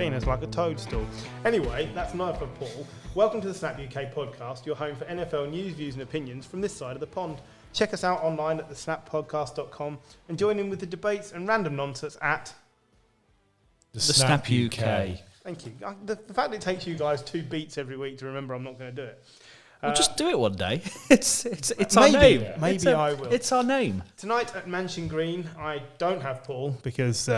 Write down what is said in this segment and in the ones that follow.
penis like a toadstool. Anyway, that's enough for Paul. Welcome to the Snap UK podcast, your home for NFL news, views and opinions from this side of the pond. Check us out online at thesnappodcast.com and join in with the debates and random nonsense at The Snap UK. Thank you. The fact it takes you guys 2 beats every week to remember I'm not going to do it. Well, just do it one day. It's our name. Maybe I will. It's our name. Tonight at Mansion Green, I don't have Paul because,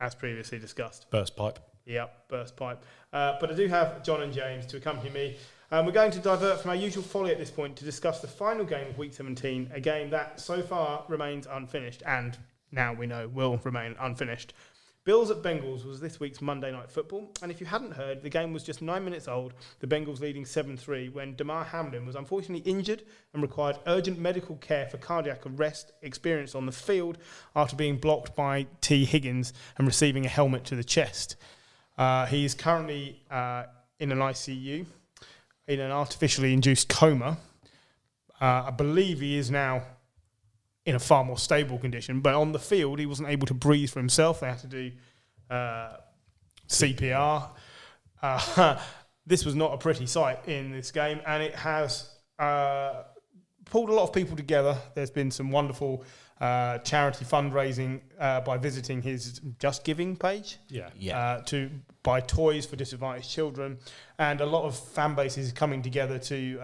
as previously discussed. Burst pipe. Yep, burst pipe. But I do have John and James to accompany me. We're going to divert from our usual folly at this point to discuss the final game of Week 17, a game that so far remains unfinished and now we know will remain unfinished. Bills at Bengals was this week's Monday Night Football, and if you hadn't heard, the game was just 9 minutes old, the Bengals leading 7-3, when Damar Hamlin was unfortunately injured and required urgent medical care for cardiac arrest experienced on the field after being blocked by T. Higgins and receiving a helmet to the chest. He is currently in an ICU, in an artificially induced coma. I believe he is now in a far more stable condition, but on the field he wasn't able to breathe for himself. They had to do CPR. This was not a pretty sight in this game, and it has pulled a lot of people together. There's been some wonderful charity fundraising by visiting his Just Giving page to buy toys for disadvantaged children, and a lot of fan bases coming together to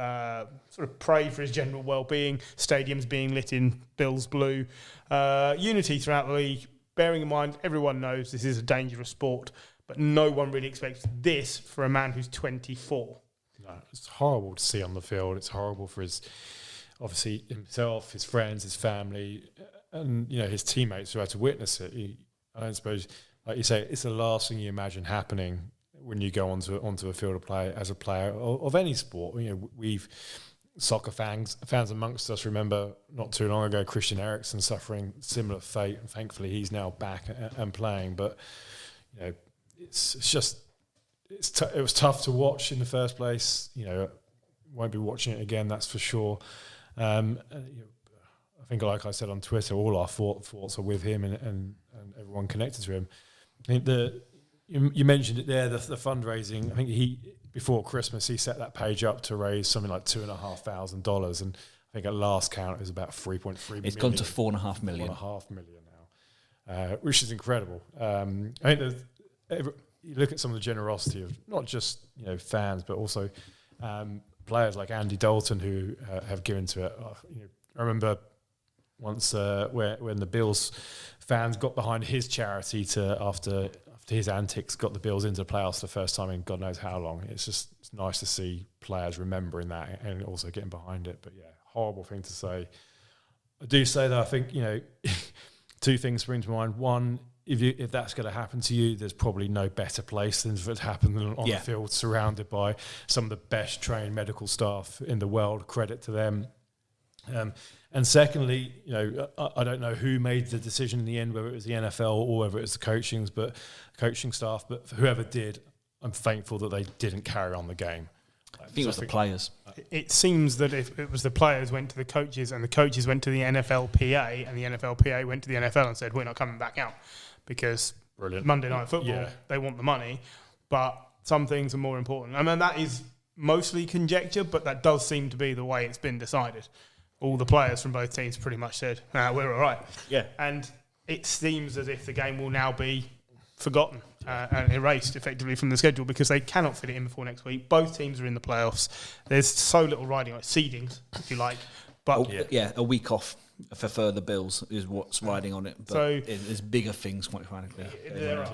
sort of pray for his general well-being, stadiums being lit in Bills blue, unity throughout the league, bearing in mind everyone knows this is a dangerous sport, but no one really expects this for a man who's 24. No, it's horrible to see on the field. It's horrible for obviously himself, his friends, his family, and his teammates who had to witness it. I don't suppose, like you say, it's the last thing you imagine happening when you go onto a field of play as a player of any sport. We've soccer fans amongst us remember not too long ago Christian Eriksen suffering similar fate, and thankfully he's now back and playing. But it was tough to watch in the first place. Won't be watching it again, that's for sure. I think, like I said on Twitter, all our thoughts are with him and everyone connected to him. I think you mentioned it there, the fundraising. I think before Christmas he set that page up to raise something like $2,500, and I think at last count it was about 3.3 million. It's gone to 4.5 million. 4.5 million now, which is incredible. I think you look at some of the generosity of not just fans, but also players like Andy Dalton who have given to it. I remember once when the Bills fans got behind his charity after his antics got the Bills into the playoffs the first time in God knows how long. It's nice to see players remembering that and also getting behind it. But yeah, horrible thing to say. I do say that I think 2 things spring to mind. One, if that's going to happen to you, there's probably no better place than if it happened than on the field, surrounded by some of the best trained medical staff in the world. Credit to them. And secondly, I don't know who made the decision in the end, whether it was the NFL or whether it was the coaching staff, but for whoever did, I'm thankful that they didn't carry on the game. I think it was the players. It seems that if it was the players went to the coaches and the coaches went to the NFLPA and the NFLPA went to the NFL and said, we're not coming back out because Monday Night Football, they want the money, but some things are more important. I mean, that is mostly conjecture, but that does seem to be the way it's been decided. All the players from both teams pretty much said, we're all right. Yeah. And it seems as if the game will now be forgotten and erased effectively from the schedule because they cannot fit it in before next week. Both teams are in the playoffs. There's so little riding on it, seedings, if you like. But a week off for the Bills is what's riding on it. But so there's bigger things, quite frankly. There are.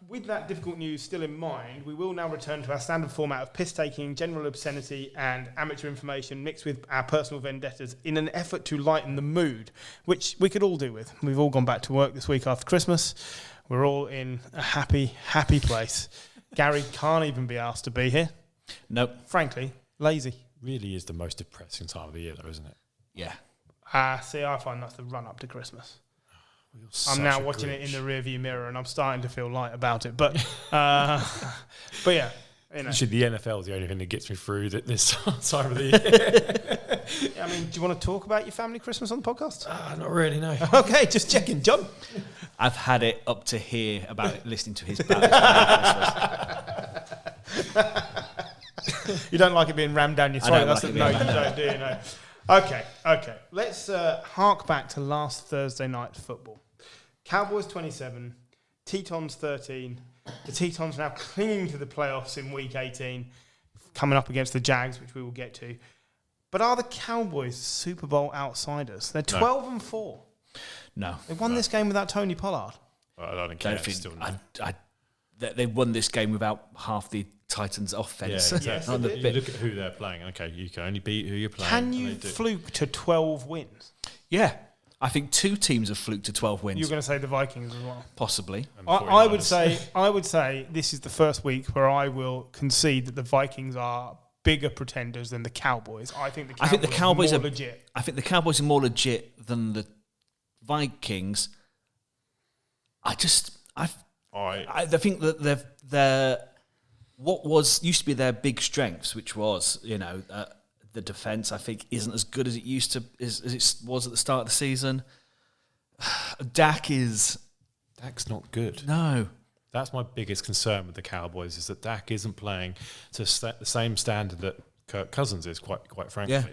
With that difficult news still in mind, we will now return to our standard format of piss-taking, general obscenity and amateur information mixed with our personal vendettas in an effort to lighten the mood, which we could all do with. We've all gone back to work this week after Christmas. We're all in a happy, happy place. Gary can't even be asked to be here. Nope. Frankly, lazy. Really is the most depressing time of the year, though, isn't it? Yeah. See, I find that's the run-up to Christmas. I'm now watching it in the rearview mirror and I'm starting to feel light about it. But yeah. Actually, the NFL is the only thing that gets me through this time of the year. I mean, do you want to talk about your family Christmas on the podcast? Not really, no. Okay, just checking, John. I've had it up to here about listening to his ballad. You don't like it being rammed down your throat. No, you don't, do you? No. Okay. Let's hark back to last Thursday night football. Cowboys 27, Tetons 13. The Tetons now clinging to the playoffs in week 18, coming up against the Jags, which we will get to. But are the Cowboys Super Bowl outsiders? They're 12-4. No. They won this game without Tony Pollard. Well, I don't care. They won this game without half the Titans' offense. Yeah, exactly. You look at who they're playing. Okay, you can only beat who you're playing. Can you fluke to 12 wins? Yeah. I think 2 teams have fluked to 12 wins. You're going to say the Vikings as well? Possibly. I would say this is the first week where I will concede that the Vikings are bigger pretenders than the Cowboys. I think the Cowboys are more legit. I think the Cowboys are more legit than the Vikings. I think that they're what used to be their big strengths, which was the defense. I think isn't as good as it used to as it was at the start of the season. Dak's not good. No. That's my biggest concern with the Cowboys, is that Dak isn't playing to the same standard that Kirk Cousins is, quite frankly. Yeah.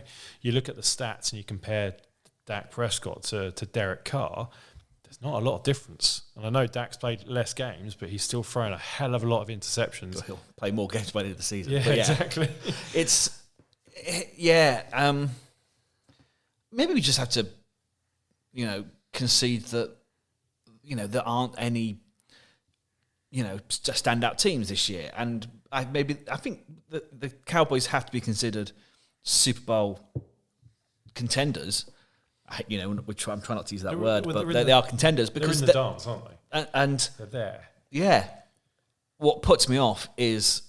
You look at the stats and you compare Dak Prescott to Derek Carr, there's not a lot of difference. And I know Dak's played less games, but he's still thrown a hell of a lot of interceptions. He'll play more games by the end of the season. Yeah, exactly. Maybe we just have to, concede that, there aren't any standout teams this year, and I think that the Cowboys have to be considered Super Bowl contenders. I'm trying not to use that word, but they are contenders because they're in the dance, aren't they? And they're there. Yeah, what puts me off is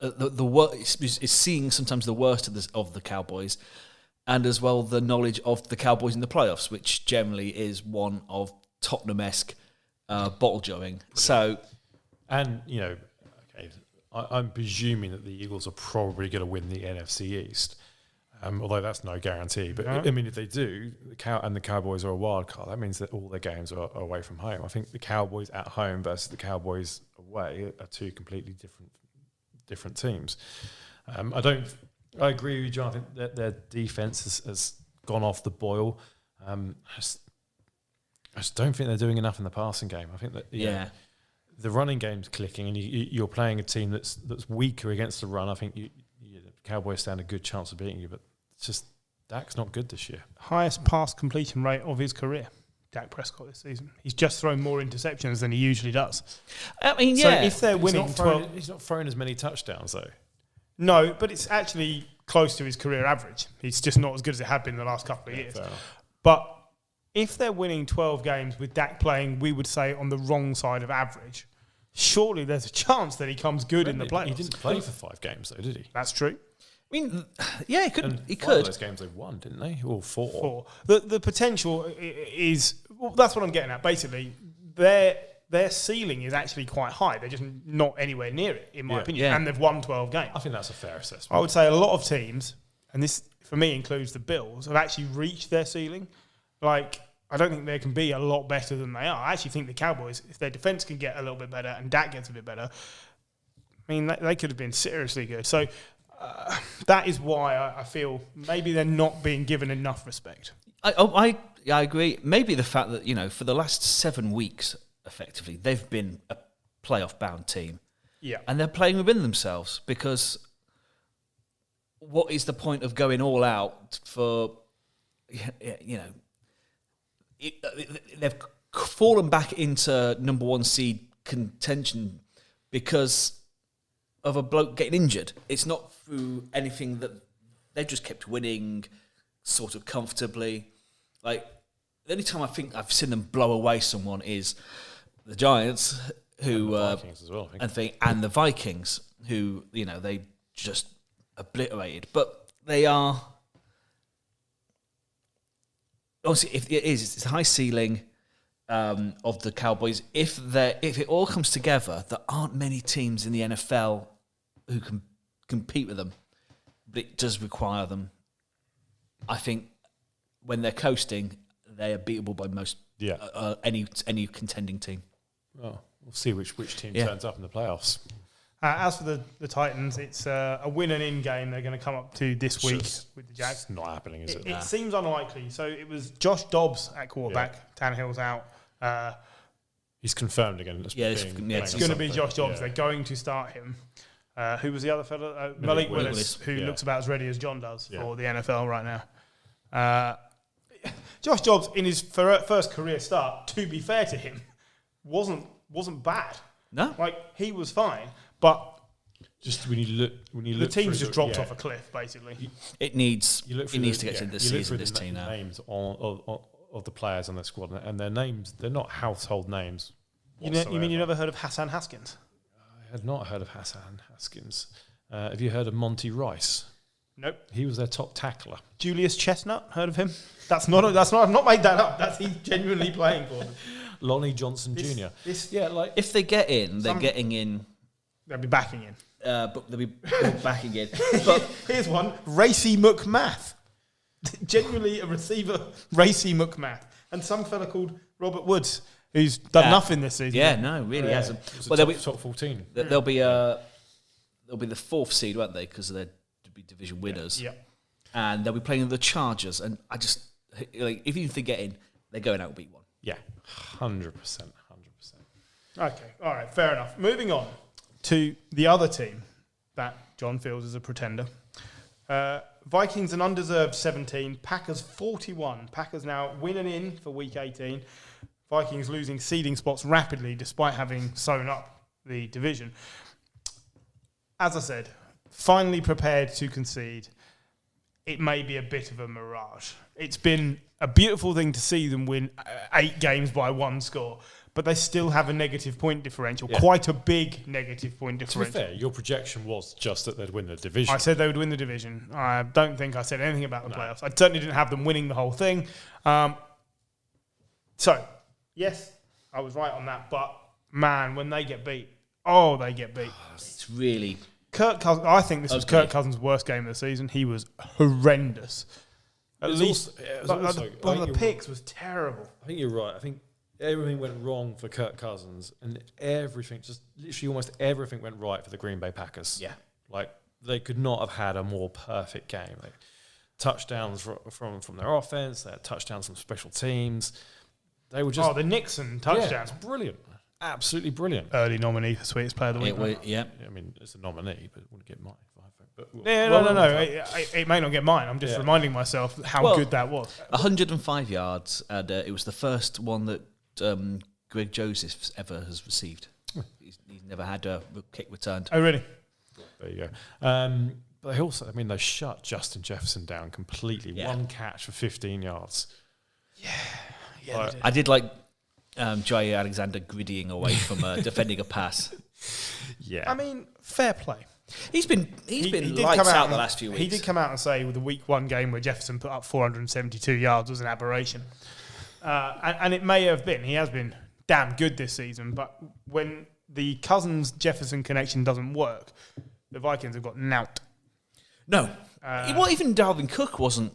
is seeing sometimes the worst of the Cowboys, and as well the knowledge of the Cowboys in the playoffs, which generally is one of Tottenham-esque bottle joeing. So, and I'm presuming that the Eagles are probably going to win the NFC East, although that's no guarantee. But I mean, if they do, the Cowboys are a wild card, that means that all their games are away from home. I think the Cowboys at home versus the Cowboys away are 2 completely different teams. I agree with you, John. I think that their defense has gone off the boil. I just don't think they're doing enough in the passing game. I think that the running game's clicking, and you're playing a team that's weaker against the run. I think the Cowboys stand a good chance of beating you, but it's just Dak's not good this year. Highest pass completion rate of his career, Dak Prescott this season. He's just thrown more interceptions than he usually does. I mean, so if they're winning, he's not thrown as many touchdowns though. No, but it's actually close to his career average. It's just not as good as it had been the last couple of years. But if they're winning 12 games with Dak playing, we would say, on the wrong side of average, surely there's a chance that he comes good in the playoffs. He didn't play for 5 games, though, did he? That's true. I mean, yeah, he could. And he one could. of those games they won, didn't they? Or 4. 4. The potential is... Well, that's what I'm getting at. Basically, their ceiling is actually quite high. They're just not anywhere near it, in my opinion. Yeah. And they've won 12 games. I think that's a fair assessment. I would say a lot of teams, and this, for me, includes the Bills, have actually reached their ceiling. Like... I don't think they can be a lot better than they are. I actually think the Cowboys, if their defense can get a little bit better and Dak gets a bit better, I mean, they could have been seriously good. So that is why I feel maybe they're not being given enough respect. I agree. Maybe the fact that, for the last 7 weeks, effectively, they've been a playoff-bound team. Yeah. And they're playing within themselves, because what is the point of going all out for, they've fallen back into number 1 seed contention because of a bloke getting injured. It's not through anything that they've just kept winning sort of comfortably. Like, the only time I think I've seen them blow away someone is the Giants, who and the Vikings as well, and the Vikings, who they just obliterated. But they are. Obviously, it's a high ceiling of the Cowboys. If it all comes together, there aren't many teams in the NFL who can compete with them. But it does require them. I think when they're coasting, they are beatable by most any contending team. Well, we'll see which team turns up in the playoffs. As for the Titans, it's a win and in game they're going to come up to this week with the Jags. It's not happening, is it? It seems unlikely. So it was Josh Dobbs at quarterback. Tannehill's out. He's confirmed again. It's going to be Josh Dobbs. They're going to start him. Who was the other fellow? Malik Willis, who looks about as ready as John does for the NFL right now. Josh Dobbs, in his first career start, to be fair to him, wasn't bad. No, he was fine. But just when you look, the team's just dropped off a cliff. Basically, it needs to get to this season. This team now. Names of the players on their squad, and their names—they're not household names. You mean you never heard of Hassan Haskins? I had not heard of Hassan Haskins. Have you heard of Monty Rice? Nope. He was their top tackler. Julius Chestnut, heard of him? I've not made that up. He's genuinely playing for them. Lonnie Johnson Jr. If they get in, they're getting in. They'll be backing in. But they'll be backing in. But here's one. Racy McMath. Genuinely a receiver, Racy McMath. And some fella called Robert Woods, who's done nothing this season. Yeah, no, really hasn't. Well, they'll be top 14. They'll be the fourth seed, won't they? Because they'll be division winners. Yeah. And they'll be playing the Chargers. And I just, if they get in, they're going out and beat one. Yeah, 100%. Okay, all right, fair enough. Moving on to the other team that John feels is a pretender. Vikings an undeserved 17, Packers 41. Packers now winning in for week 18. Vikings losing seeding spots rapidly despite having sewn up the division. As I said, finally prepared to concede. It may be a bit of a mirage. It's been a beautiful thing to see them win 8 games by 1 score. But they still have a negative point differential, quite a big negative point differential. To be fair, your projection was just that they'd win the division. I said they would win the division. I don't think I said anything about the playoffs. I certainly didn't have them winning the whole thing. So, yes, I was right on that. But, man, when they get beat, they get beat. It's really... Kirk Cousins, I think this was Kirk Cousins' worst game of the season. He was horrendous. The picks was terrible. I think you're right. I think everything went wrong for Kirk Cousins, and almost everything went right for the Green Bay Packers. Yeah. They could not have had a more perfect game. Touchdowns from their offense, they had touchdowns from special teams. They were just... the Nixon touchdown. Yeah, it's brilliant. Absolutely brilliant. Early nominee for Sweetest Player of the Week. I mean, it's a nominee, but it wouldn't get mine. No. It may not get mine. I'm just reminding myself how good that was. 105 yards, and it was the first one that Greg Joseph ever has received. He's never had a kick returned. Oh, really? There you go. But they shut Justin Jefferson down completely. Yeah. 1 catch for 15 yards. Yeah. I did like Jair Alexander griddying away from defending a pass. Yeah. I mean, fair play. He's been lights out the last few weeks. He did come out and say with the week 1 game where Jefferson put up 472 yards was an aberration. And it may have been. He has been damn good this season. But when the Cousins-Jefferson connection doesn't work, the Vikings have got nout. No. Even Dalvin Cook wasn't.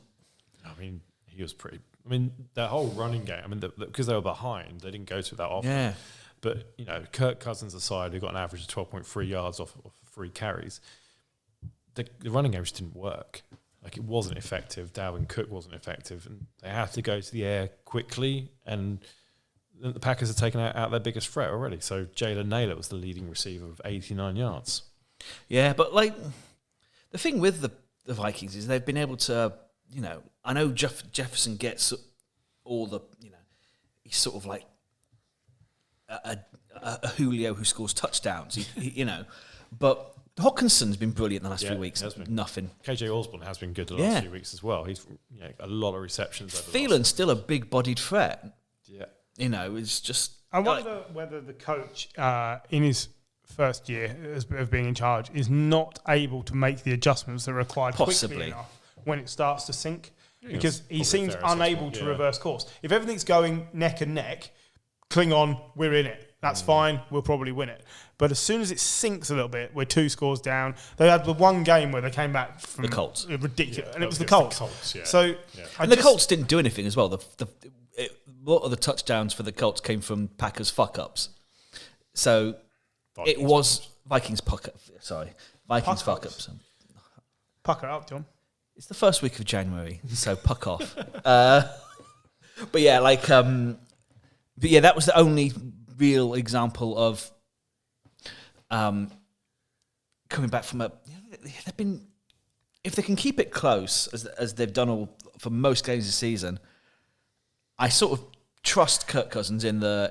I mean, he was pretty... I mean, their whole running game, because they were behind, they didn't go to that often. Yeah. But, Kirk Cousins aside, who got an average of 12.3 yards off 3 carries, the running game just didn't work. It wasn't effective. Dalvin Cook wasn't effective. And they had to go to the air quickly, and the Packers had taken out their biggest threat already. So Jalen Naylor was the leading receiver with 89 yards. Yeah, but, the thing with the Vikings is they've been able to... I know Jefferson gets all the, he's sort of like a Julio who scores touchdowns, but Hawkinson's been brilliant the last few weeks. Nothing. KJ Osborne has been good the last few weeks as well. He's a lot of receptions. Phelan's still a big-bodied threat. Yeah. It's just... I wonder whether the coach in his first year of being in charge is not able to make the adjustments that are required quickly enough when it starts to sink, because he seems unable to reverse course. If everything's going neck and neck, cling on, we're in it. That's fine, we'll probably win it. But as soon as it sinks a little bit, we're 2 scores down. They had the one game where they came back from the Colts. Ridiculous, and it was the Colts. And the Colts didn't do anything as well. lot of the touchdowns for the Colts came from Packers fuck-ups. So Vikings it was Vikings fuck-ups. Sorry, Vikings fuck-ups. Pucker up, John. It's the first week of January, so puck off. But yeah, that was the only real example of coming back from they've been, if they can keep it close as they've done all for most games this season, I sort of trust Kirk Cousins in the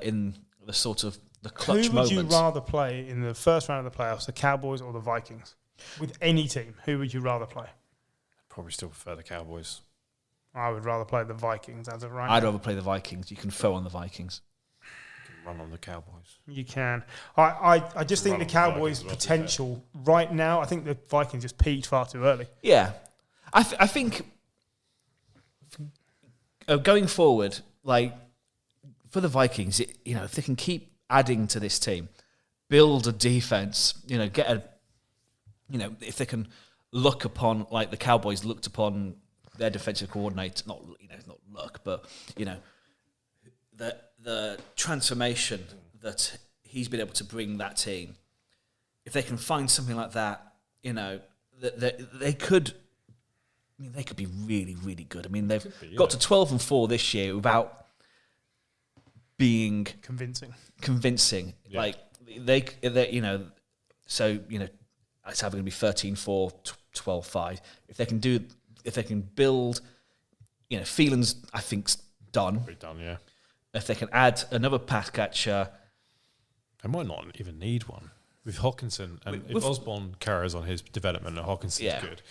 sort of the clutch moments. Who would you rather play in the first round of the playoffs, the Cowboys or the Vikings? With any team, who would you rather play? I'd probably still prefer the Cowboys. I would rather play the Vikings as of right now. I'd rather play the Vikings. You can throw on the Vikings. You can run on the Cowboys. You can. I just think the Cowboys' potential right now, I think the Vikings just peaked far too early. Yeah. I think going forward, like for the Vikings, if they can keep adding to this team, build a defense, get a, if they can look upon, like the Cowboys looked upon their defensive coordinator, not look, but, the transformation that he's been able to bring that team, if they can find something like that, they could be really, really good. I mean, they've got to 12-4 this year without being convincing. Yeah. Like so it's either going to be 13-4, 12-5. If they can build, Phelan's I think's done. Pretty done, yeah. If they can add another pass catcher, they might not even need one with Hawkinson, and if Osborne carries on his development, and Hawkinson's good.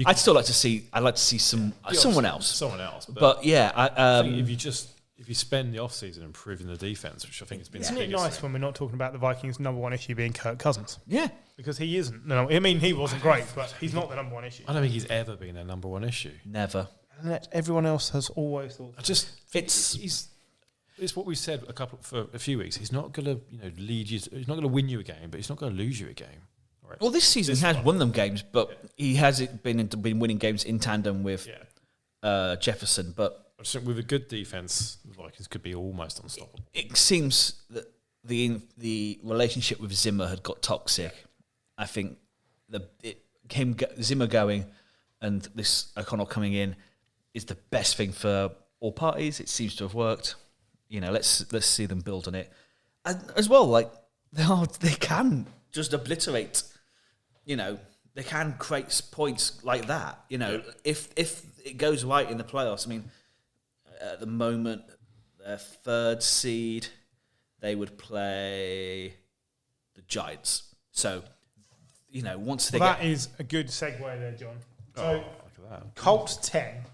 I'd like to see someone else. But yeah, I think if you spend the offseason improving the defense, which I think has been, isn't it nice when we're not talking about the Vikings' number one issue being Kirk Cousins? Yeah, because he isn't. No, I mean he wasn't great, but he's not the number one issue. I don't think he's ever been their number one issue. Never. And everyone else has always thought. It's what we said for a few weeks. He's not going to lead you. He's not going to win you a game, but he's not going to lose you a game. Right. Well, this season he has won them games, but he hasn't been winning games in tandem with Jefferson. But I just think with a good defense, the Vikings could be almost unstoppable. It seems that the relationship with Zimmer had got toxic. I think Zimmer going and this O'Connell coming in is the best thing for all parties. It seems to have worked. Let's see them build on it, and as well. Like they can just obliterate. They can create points like that. If it goes right in the playoffs. I mean, at the moment, their third seed, they would play the Giants. So, once they that is a good segue there, John. So, look at that. Colts 10.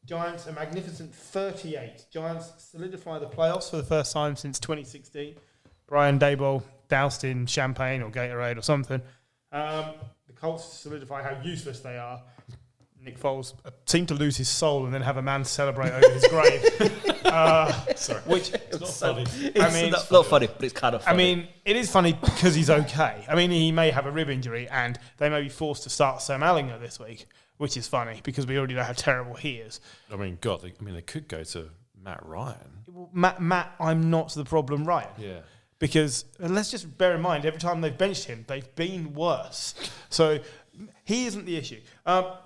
Giants a magnificent 38. Giants solidify the playoffs for the first time since 2016. Brian Daboll doused in champagne or Gatorade or something. The Colts solidify how useless they are. Nick Foles seemed to lose his soul and then have a man celebrate over his grave. Sorry. Which it's not funny. It's not funny, but it's kind of funny. I mean, it is funny because he's okay. I mean, he may have a rib injury and they may be forced to start Sam Ellinger this week, which is funny because we already know how terrible he is. I mean, God, they could go to Matt Ryan. Matt, I'm not the problem, Ryan. Yeah. Because let's just bear in mind, every time they've benched him, they've been worse. So he isn't the issue.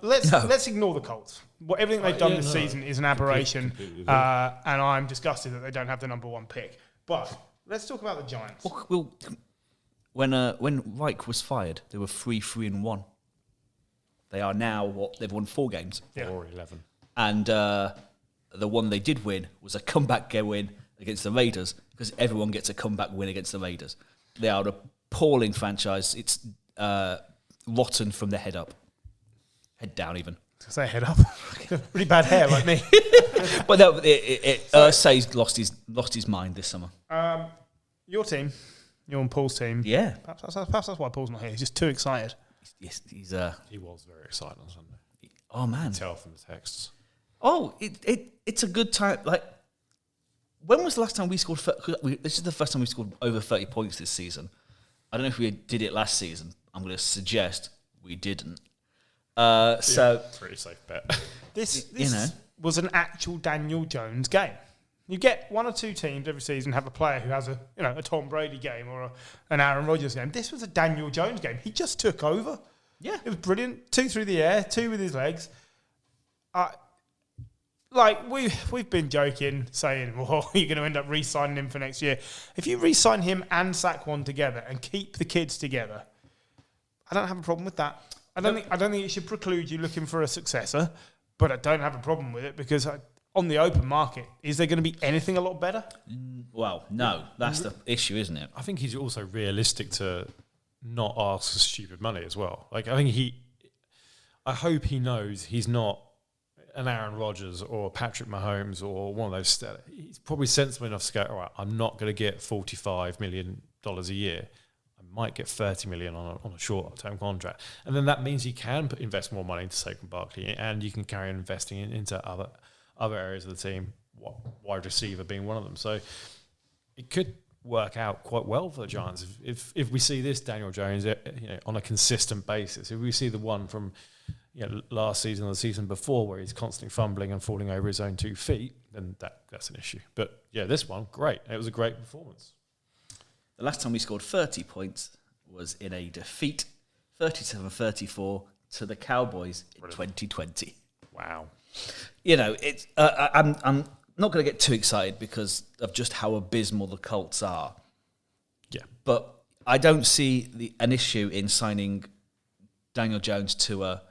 Let's ignore the Colts. Everything they've done this season is an aberration, and I'm disgusted that they don't have the number one pick. But let's talk about the Giants. Well, when Reich was fired, they were 3-3-1. They are now they've won 4 games. 4-11. And the one they did win was a comeback win against the Raiders, because everyone gets a comeback win against the Raiders. They are an appalling franchise. It's rotten from the head up. Head down, even. Say head up. Really bad hair, like me. But Ursay's lost his mind this summer. Your team, your and Paul's team. Yeah. Perhaps that's why Paul's not here. He's just too excited. Yes, he was very excited on Sunday. Oh man, you can tell from the texts. Oh, it's a good time. Like, when was the last time we scored? This is the first time we scored over 30 points this season. I don't know if we did it last season. I'm going to suggest we didn't. So pretty safe bet. This was an actual Daniel Jones game. You get one or two teams every season have a player who has a Tom Brady game or an Aaron Rodgers game. This was a Daniel Jones game. He just took over. Yeah. It was brilliant. 2 through the air, 2 with his legs. We've been joking, saying, well, you're going to end up re-signing him for next year. If you re-sign him and Saquon together and keep the kids together, I don't have a problem with that. I don't think it should preclude you looking for a successor, but I don't have a problem with it because on the open market, is there going to be anything a lot better? Well, no, that's the issue, isn't it? I think he's also realistic to not ask for stupid money as well. Like, I hope he knows he's not an Aaron Rodgers or Patrick Mahomes or one of those. He's probably sensible enough to go, all right, I'm not going to get $45 million a year. I might get $30 million on a short-term contract. And then that means he can invest more money into Saquon Barkley, and you can carry on investing into other areas of the team, wide receiver being one of them. So it could work out quite well for the Giants if we see this Daniel Jones on a consistent basis. If we see the one from last season or the season before where he's constantly fumbling and falling over his own 2 feet, then that's an issue. But yeah, this one, great. It was a great performance. The last time we scored 30 points was in a defeat, 37-34 to the Cowboys in 2020. Wow. It's I'm not going to get too excited because of just how abysmal the Colts are. Yeah. But I don't see an issue in signing Daniel Jones to a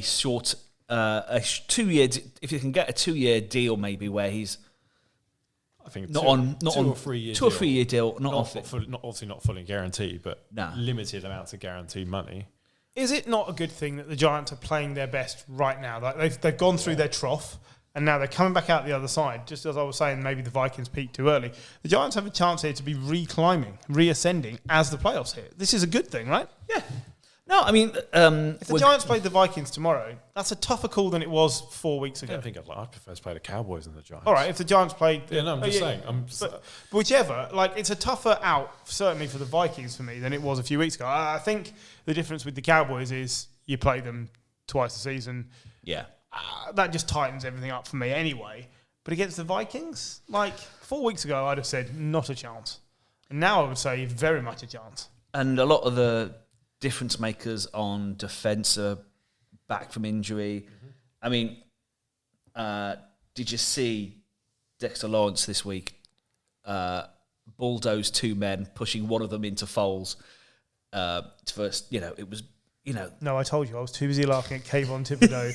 short, a 2-year. If you can get a 2-year deal, maybe where he's, I think not 2 or 3 year, 2 or 3 year deal, obviously not fully guaranteed, but limited amounts of guaranteed money. Is it not a good thing that the Giants are playing their best right now? Like they've gone through their trough, and now they're coming back out the other side. Just as I was saying, maybe the Vikings peaked too early. The Giants have a chance here to be reascending as the playoffs hit. This is a good thing, right? Yeah. No, I mean... if the Giants played the Vikings tomorrow, that's a tougher call than it was 4 weeks ago. I don't think I'd prefer to play the Cowboys than the Giants. All right, if the Giants played... Yeah, no, I'm just saying. But whichever, it's a tougher out, certainly for the Vikings for me, than it was a few weeks ago. I think the difference with the Cowboys is you play them twice a season. Yeah. That just tightens everything up for me anyway. But against the Vikings, 4 weeks ago, I'd have said not a chance. And now I would say very much a chance. And a lot of the difference makers on defence are back from injury. Mm-hmm. I mean, did you see Dexter Lawrence this week bulldoze 2 men, pushing one of them into Foles? First, it was, No, I told you, I was too busy laughing at Kayvon Thibodeau,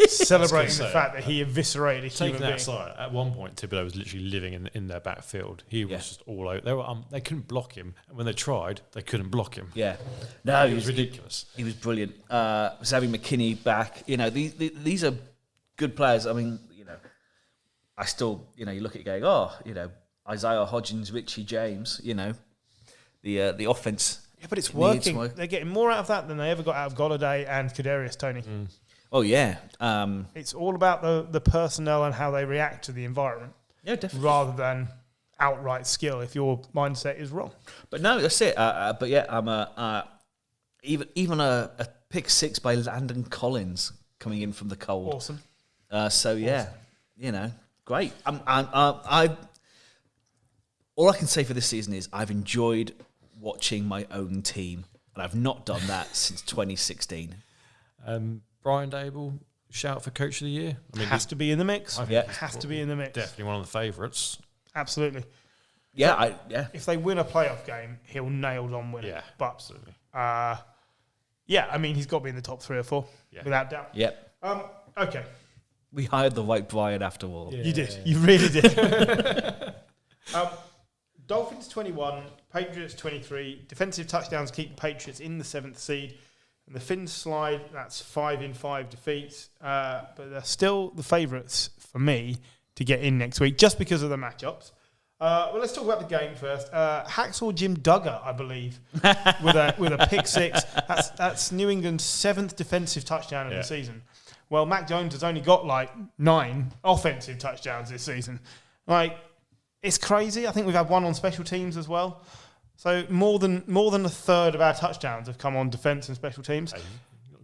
celebrating the fact that he eviscerated a human being. Aside, at one point, Thibodeau was literally living in their backfield. He was just all over. They couldn't block him, and when they tried, they couldn't block him. Yeah, no, he was ridiculous. He was brilliant. Was having McKinney back. These are good players. I mean, I still, you look at it going, Isaiah Hodgins, Richie James. The offense. Yeah, but it's working. They're getting more out of that than they ever got out of Golladay and Kadarius Toney. Mm. Oh, yeah. It's all about the personnel and how they react to the environment. Yeah, definitely. Rather than outright skill if your mindset is wrong. But no, that's it. But yeah, I'm even a pick 6 by Landon Collins coming in from the cold. Awesome. Great. All I can say for this season is I've enjoyed watching my own team, and I've not done that since 2016. Brian Daboll, shout for Coach of the Year. I mean, has to be in the mix. Has to be in the mix. Definitely one of the favourites. Absolutely. Yeah, If they win a playoff game, he'll nail on winning. Yeah, but, absolutely. He's got to be in the top 3 or 4, without doubt. Yep. Okay. We hired the right Brian after all. Yeah. You did. You really did. Dolphins 21, Patriots 23. Defensive touchdowns keep the Patriots in the 7th seed. And the Finns slide, that's 5 in 5 defeats. But they're still the favourites for me to get in next week, just because of the matchups. Well, let's talk about the game first. Hacksaw Jim Duggar, I believe, with a pick 6. That's New England's 7th defensive touchdown of the season. Well, Mac Jones has only got 9 offensive touchdowns this season. It's crazy. I think we've had 1 on special teams as well. So more than a third of our touchdowns have come on defence and special teams.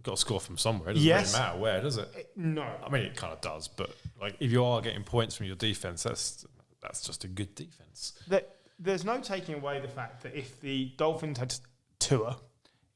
got to score from somewhere. It doesn't Yes. really matter where, does it? No. I mean, it kind of does, but like if you are getting points from your defense, that's just a good defense. There's no taking away the fact that if the Dolphins had Tua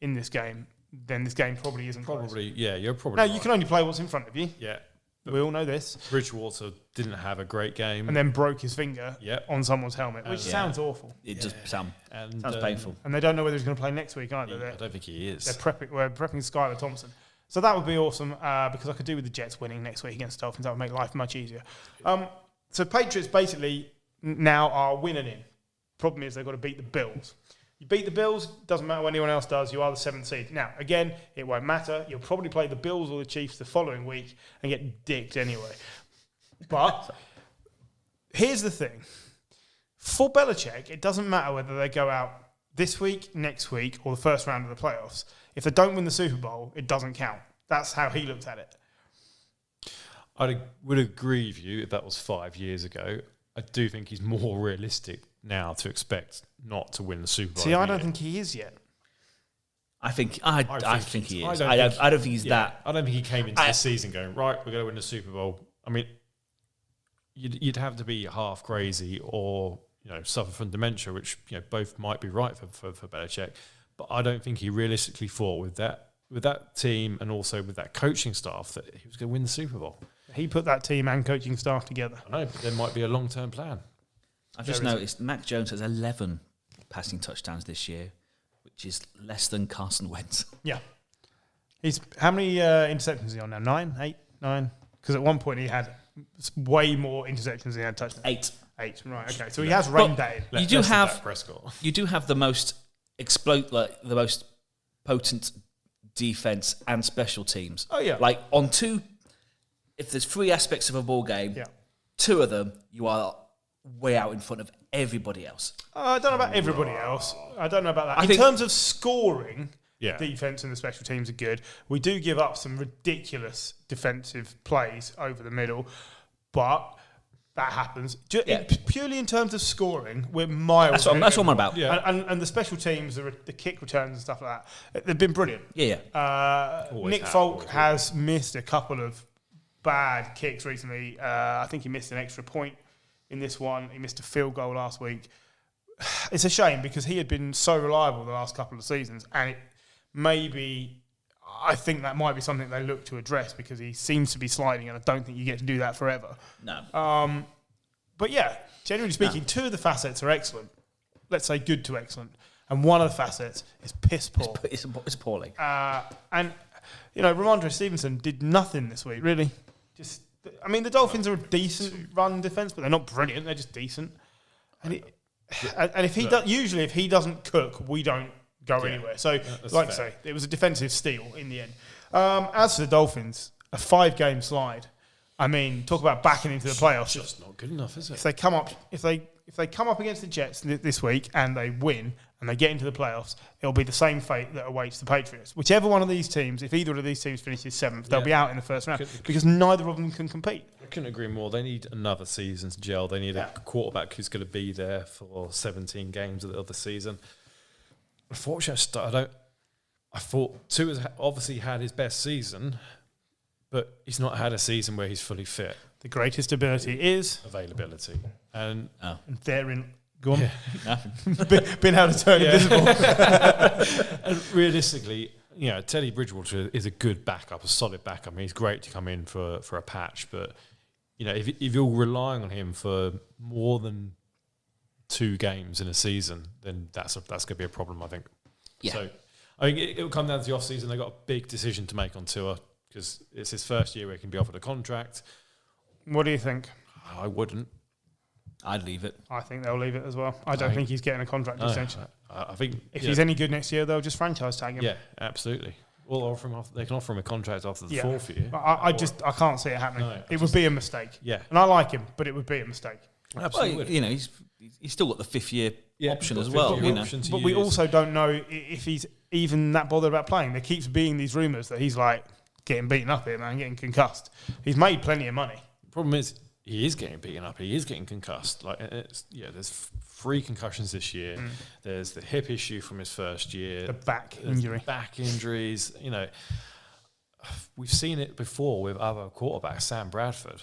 in this game, then this game probably isn't close. You're probably No, right. you can only play what's in front of you. Yeah. We all know this. Bridgewater didn't have a great game. And then broke his finger Yep. on someone's helmet, which sounds awful. It does sound And, painful. And they don't know whether he's going to play next week either. I don't think he is. They're prepping Skylar Thompson. So that would be awesome because I could do with the Jets winning next week against the Dolphins. That would make life much easier. So Patriots basically now are winning in. Problem is they've got to beat the Bills. You beat the Bills, doesn't matter what anyone else does, you are the 7th seed. Now, again, it won't matter. You'll probably play the Bills or the Chiefs the following week and get dicked anyway. But here's the thing. For Belichick, it doesn't matter whether they go out this week, next week, or the first round of the playoffs. If they don't win the Super Bowl, it doesn't count. That's how he looked at it. I would agree with you if that was 5 years ago. I do think he's more realistic now to expect not to win the Super Bowl. See, I don't think he is yet. I think he is. I don't think he's that. I don't think he came into the season going, right, we're going to win the Super Bowl. I mean, you'd have to be half crazy or suffer from dementia, which both might be right for Belichick. But I don't think he realistically thought with that team and also with that coaching staff that he was going to win the Super Bowl. He put that team and coaching staff together. I know, but there might be a long-term plan. I've just noticed Mac Jones has 11 passing touchdowns this year, which is less than Carson Wentz. Yeah. He's how many interceptions is he on now? 9? 8? 9? Because at one point he had way more interceptions than he had touchdowns. 8. Right. Okay. So he has reined that in. You do have the most the most potent defense and special teams. Oh yeah. Like on two, if there's 3 aspects of a ball game, 2 of them you are way out in front of everybody else. I don't know about everybody else. I don't know about that. In terms of scoring, defense and the special teams are good. We do give up some ridiculous defensive plays over the middle, but that happens. Purely in terms of scoring, we're miles. That's what I'm about. Yeah. And the special teams, the kick returns and stuff like that, they've been brilliant. Nick Folk has missed a couple of bad kicks recently. I think he missed an extra point in this one. He missed a field goal last week. It's a shame because he had been so reliable the last couple of seasons, and I think that might be something they look to address because he seems to be sliding, and I don't think you get to do that forever. No. But yeah, generally speaking, 2 of the facets are excellent. Let's say good to excellent. And one of the facets is piss poor. It's appalling. And, Ramondre Stevenson did nothing this week, really. The Dolphins are a decent run defense, but they're not brilliant. They're just decent. And if he does, usually if he doesn't cook, we don't go anywhere. So, like I say, it was a defensive steal in the end. As for the Dolphins, a 5-game slide. I mean, talk about backing into the playoffs. It's just not good enough, is it? If they come up against the Jets this week and they win and they get into the playoffs, it'll be the same fate that awaits the Patriots. Whichever one of these teams, if either of these teams finishes 7th, they'll be out in the first round because neither of them can compete. I couldn't agree more. They need another season to gel. They need a quarterback who's going to be there for 17 games of the season. Unfortunately, I thought Tua has obviously had his best season, but he's not had a season where he's fully fit. The greatest ability is availability, and therein, go on. Yeah. been able to turn invisible. And realistically, Teddy Bridgewater is a good backup, a solid backup. I mean, he's great to come in for a patch, but if you're relying on him for more than 2 games in a season, then that's going to be a problem, I think. Yeah. So I think it'll come down to the off-season. They've got a big decision to make on Tua because it's his first year where he can be offered a contract. What do you think? I wouldn't. I'd leave it. I think they'll leave it as well. I don't think he's getting a contract extension. I think if he's any good next year, they'll just franchise tag him. Yeah, absolutely. Well, they can offer him a contract after the 4th year. I can't see it happening. No, it would be a mistake. Yeah, and I like him, but it would be a mistake. Absolutely. Well, he's still got the 5th year option as well. But we also don't know if he's even that bothered about playing. There keeps being these rumours that he's like getting beaten up here, man, getting concussed. He's made plenty of money. The problem is he is getting beaten up. He is getting concussed. There's 3 concussions this year. There's the hip issue from his first year. The back injury. Back injuries. we've seen it before with other quarterbacks. Sam Bradford.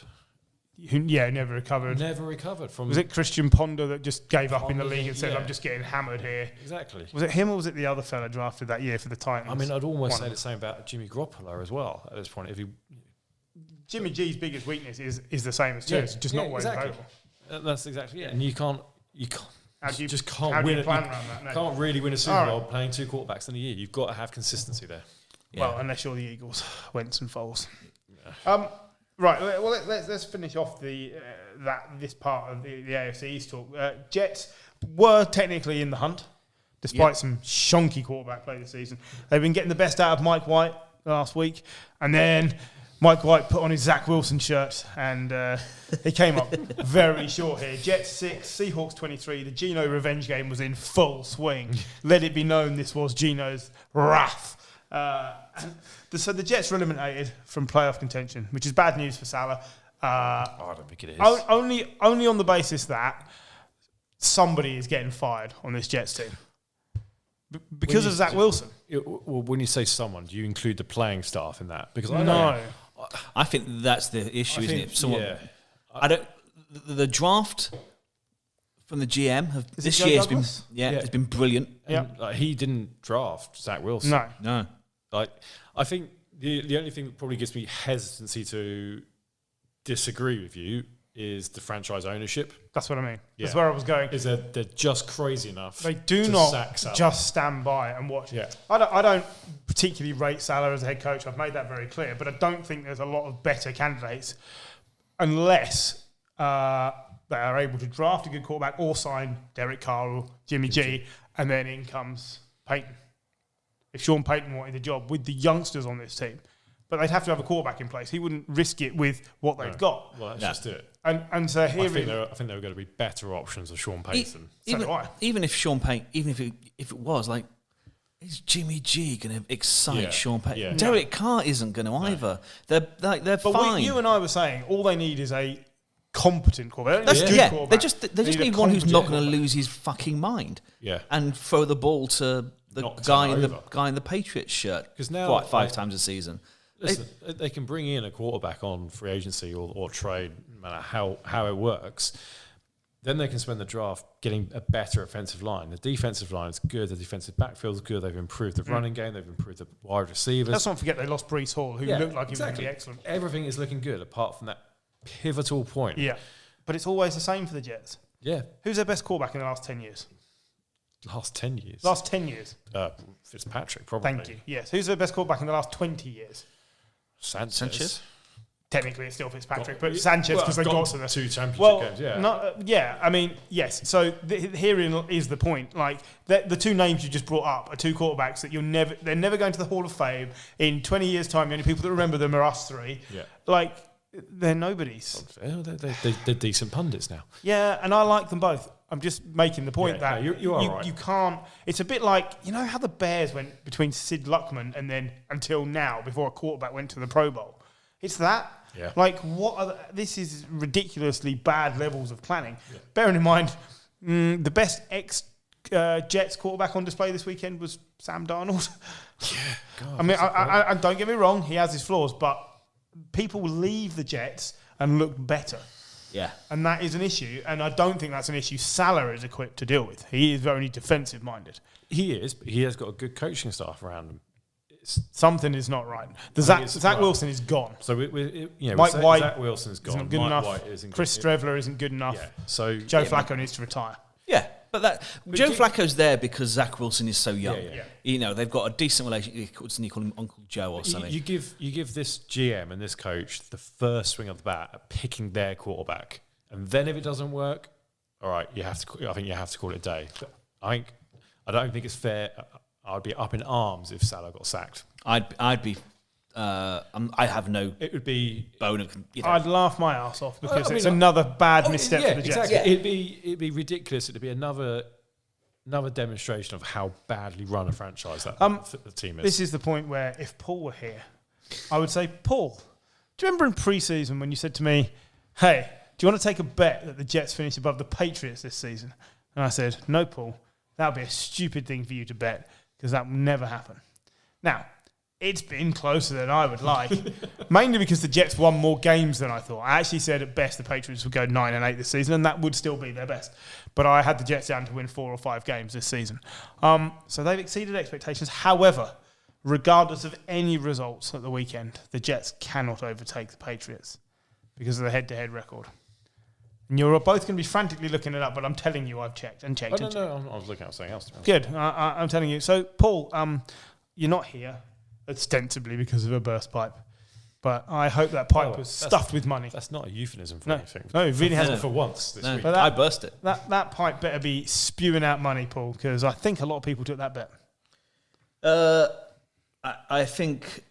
Who never recovered. Never recovered from. Was it Christian Ponder that just gave up in the Ponder, league and said, yeah. I'm just getting hammered here? Exactly. Was it him or was it the other fella drafted that year for the Titans? I mean, I'd almost say the same about Jimmy Garoppolo as well at this point. If he, Jimmy G's biggest weakness is the same as Tua's, just not always available. That's exactly it. And you can't How do you just how can't do you win. plan around that? No. Can't really win a Super All Bowl right. playing two quarterbacks in a year. You've got to have consistency there. Yeah. Well, unless you're the Eagles, Wentz and Foles. Right. Well, let's finish off this part of the AFC East talk. Jets were technically in the hunt, despite some shonky quarterback play this season. They've been getting the best out of Mike White last week, and then Mike White put on his Zach Wilson shirt, and he came up very short here. Jets 6, Seahawks 23. The Geno revenge game was in full swing. Let it be known this was Geno's wrath. So the Jets were eliminated from playoff contention, which is bad news for Salah. I don't think it is. Only on the basis that somebody is getting fired on this Jets team because of Zach Wilson. Well, when you say someone, do you include the playing staff in that? Because I think that's the issue, isn't it? Someone, yeah. I don't. The draft from the GM this Joe year has been Douglas? it's been brilliant. And, he didn't draft Zach Wilson. No. No, I think the only thing that probably gives me hesitancy to disagree with you is the franchise ownership. That's what I mean. Yeah. That's where I was going. Is that they're just crazy enough. They do to not sack Salah. just stand by and watch. Yeah. I don't particularly rate Salah as a head coach. I've made that very clear. But I don't think there's a lot of better candidates unless they are able to draft a good quarterback or sign Derek Carr or Jimmy G, and then in comes Peyton. If Sean Payton wanted the job with the youngsters on this team. But they'd have to have a quarterback in place. He wouldn't risk it with what they've got. Well, that's just it. And so here I think there were going to be better options than Sean Payton. Even if Sean Payton, even if it was like, is Jimmy G going to excite Sean Payton? Yeah. Derek Carr isn't going to either. They're But fine. you and I were saying all they need is a competent quarterback. They just need one who's not going to lose his fucking mind. Yeah. And throw the ball to the Not guy turn in over. the guy in the Patriots shirt. 'Cause now, five times a season. Listen, they can bring in a quarterback on free agency or trade, no matter how it works. Then they can spend the draft getting a better offensive line. The defensive line is good. The defensive backfield is good. They've improved the running game. They've improved the wide receivers. Let's not forget they lost Breece Hall, who looked like he was going to be excellent. Everything is looking good apart from that pivotal point. Yeah. But it's always the same for the Jets. Yeah. Who's their best quarterback in the last 10 years? Last 10 years. Last 10 years. Fitzpatrick, probably. Thank you. Yes. Who's their best quarterback in the last 20 years? Sanchez. Technically, it's still Fitzpatrick, but Sanchez because they got to the two championship games. Yeah. I mean, yes. So herein is the point. Like the two names you just brought up are two quarterbacks that they're never going to the Hall of Fame in 20 years' time. The only people that remember them are us three. Yeah. Like they're nobodies. They're decent pundits now. Yeah, and I like them both. I'm just making the point that you are right. You can't. It's a bit like how the Bears went between Sid Luckman and then until now before a quarterback went to the Pro Bowl. It's that. Yeah. Like this is ridiculously bad levels of planning. Yeah. Bearing in mind, the best Jets quarterback on display this weekend was Sam Darnold. Yeah. God, I mean, I don't get me wrong, he has his flaws, but people leave the Jets and look better. Yeah. And that is an issue, and I don't think that's an issue Salah is equipped to deal with. He is very defensive minded. He is, but he has got a good coaching staff around him. Something is not right. Zach Wilson is gone. So Mike White Zach Wilson's gone. Isn't good Mike enough. White isn't Chris good. Strevler isn't good enough. Yeah. So Joe Flacco needs to retire. Yeah, but Joe Flacco's there because Zach Wilson is so young. Yeah. They've got a decent relationship. What's he call him, Uncle Joe or something? You give this GM and this coach the first swing of the bat at picking their quarterback, and then if it doesn't work, all right, I think you have to call it a day. But I don't think it's fair. I'd be up in arms if Salah got sacked. I'd be. I have no. It would be bone. I'd laugh my ass off because it's another bad misstep for the Jets. Exactly. Yeah. It'd be ridiculous. It'd be another demonstration of how badly run a franchise that the team is. This is the point where if Paul were here, I would say, Paul, do you remember in pre-season when you said to me, "Hey, do you want to take a bet that the Jets finish above the Patriots this season?" And I said, "No, Paul, that would be a stupid thing for you to bet because that will never happen." Now, It's been closer than I would like. Mainly because the Jets won more games than I thought. I actually said at best the Patriots would go 9-8 this season, and that would still be their best. But I had the Jets down to win 4 or 5 games this season. So they've exceeded expectations. However, regardless of any results at the weekend, the Jets cannot overtake the Patriots because of the head-to-head record. And you're both going to be frantically looking it up, but I'm telling you I've checked and checked. No, I was looking at something else. Good. I'm telling you. So, Paul, you're not here ostensibly because of a burst pipe, but I hope that pipe was stuffed with money. That's not a euphemism for anything. No, it really hasn't. For once this week. But I burst it. That pipe better be spewing out money, Paul, because I think a lot of people took that bet. I think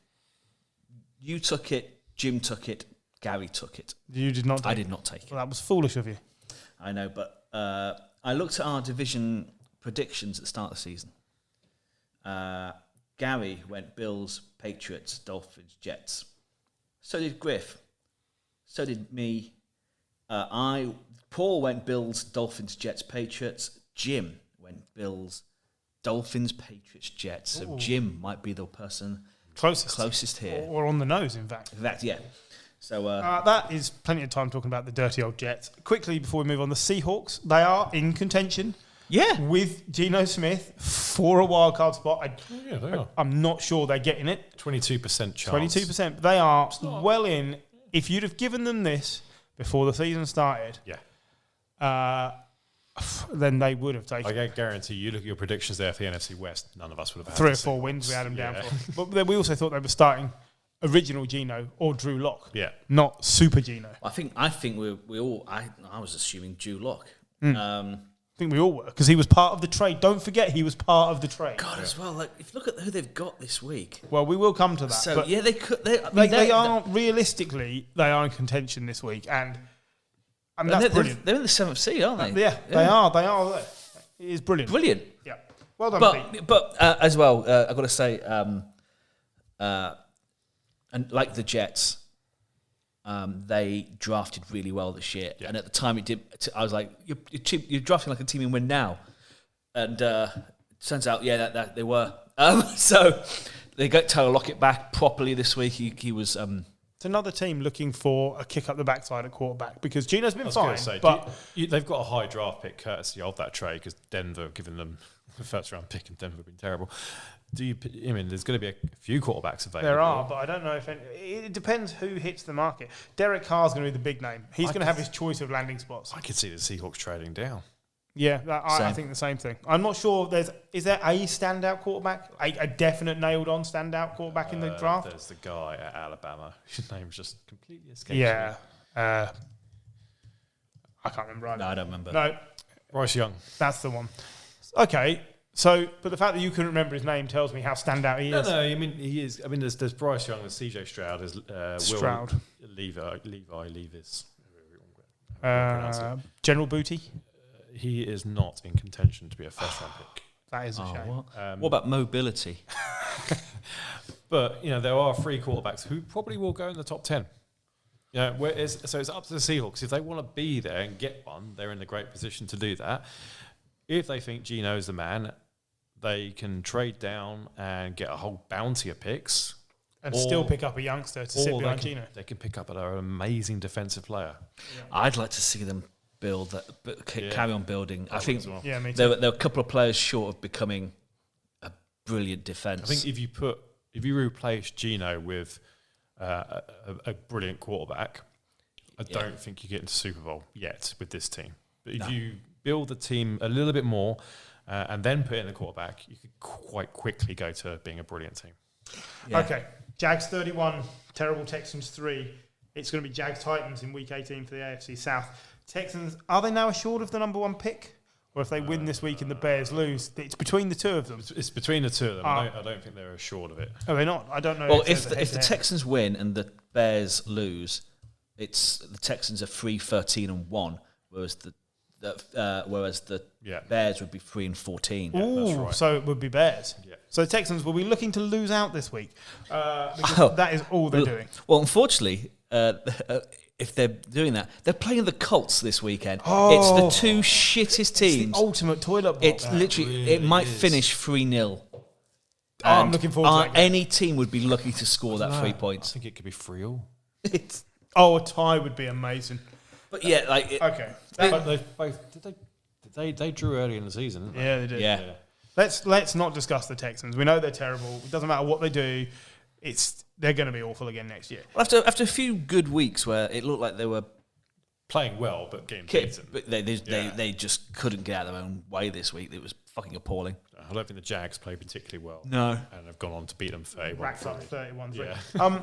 you took it, Jim took it, Gary took it. You did not take it? I did not take it. Well, that was foolish of you. I know, but I looked at our division predictions at the start of the season. Gary went Bills, Patriots, Dolphins, Jets. So did Griff. So did me. Paul went Bills, Dolphins, Jets, Patriots. Jim went Bills, Dolphins, Patriots, Jets. So Jim might be the person closest here. Or on the nose, in fact. In fact, yeah. So that is plenty of time talking about the dirty old Jets. Quickly, before we move on, the Seahawks, they are in contention. Yeah. With Geno Smith for a wild card spot. They are. I'm not sure they're getting it. 22% chance. 22%. They are well in. If you'd have given them this before the season started, then they would have taken I guarantee you look at your predictions there for the NFC West, none of us would have had 3 or 4 wins we had them down for. But then we also thought they were starting original Geno or Drew Lock. Yeah. Not Super Geno. I think we all. I was assuming Drew Lock. I think we all were, because he was part of the trade. Don't forget, he was part of the trade. God, as well. Like, if you look at who they've got this week. Well, we will come to that. So but yeah, they could. They are realistically, they are in contention this week, and I mean that's brilliant. They're in the 7th seed, aren't they? Yeah, they are. They are there. It is brilliant. Brilliant. Yeah. Well done, Pete. But as well, I've got to say, and like the Jets. They drafted really well this year, and at the time it did. I was like, "You're drafting like a team in win now," and turns out, that they were. So they got Tyler Lockett back properly this week. He was. It's another team looking for a kick up the backside at quarterback because Geno's been fine, but they've got a high draft pick courtesy of that trade because Denver have given them the first round pick, and Denver have been terrible. There's going to be a few quarterbacks available. There are, but I don't know if it depends who hits the market. Derek Carr's going to be the big name. He's going to have his choice of landing spots. I could see the Seahawks trading down. Yeah, I think the same thing. I'm not sure. Is there a standout quarterback, a definite nailed on standout quarterback in the draft? There's the guy at Alabama whose name's just completely escaped me. Yeah, I can't remember. No, I don't remember. No, Bryce Young. That's the one. Okay. So, but the fact that you couldn't remember his name tells me how standout he is. No, I mean he is. I mean, there's Bryce Young, there's CJ Stroud, there's Stroud, Will Levis, General Booty. He is not in contention to be a first round pick. That is a shame. What about mobility? But there are 3 quarterbacks who probably will go in the top 10. So it's up to the Seahawks if they want to be there and get one. They're in a great position to do that. If they think Geno's the man, they can trade down and get a whole bounty of picks. And still pick up a youngster to sit behind Geno. They can pick up an amazing defensive player. Yeah. I'd like to see them carry on building. I think me too. There were a couple of players short of becoming a brilliant defence. I think if you replace Geno with a brilliant quarterback, I don't think you get into Super Bowl yet with this team. But if you build the team a little bit more and then put in a quarterback, you could quite quickly go to being a brilliant team. Yeah. Okay, Jags 31, terrible Texans 3. It's going to be Jags Titans in week 18 for the AFC South. Texans, are they now assured of the number 1 pick? Or if they win this week and the Bears lose, it's between the two of them? It's between the two of them. I don't think they're assured of it. Are they not? I don't know. Well, if the Texans win and the Bears lose, the Texans are 3-13-1, whereas the Bears would be 3-14. Yeah, that's right. So it would be Bears. Yeah. So the Texans will be looking to lose out this week because that is all they're doing. Well, unfortunately, if they're doing that, they're playing the Colts this weekend. It's the 2 shittest teams. It's the ultimate toilet box. It's literally, it might finish 3-0. I'm looking forward to that game. Any team would be lucky to score that 3 points. I think it could be 3-3. A tie would be amazing. But yeah, like Okay. But they both they drew early in the season, didn't they? Yeah, they did. yeah. Let's not discuss the Texans. We know they're terrible. It doesn't matter what they do. They're going to be awful again next year. Well, after a few good weeks where it looked like they were Playing well, but getting beaten. but they just couldn't get out of their own way this week. It was fucking appalling. I don't think the Jags played particularly well. No. And have gone on to beat them 31-3. Racked up 31-3. Yeah.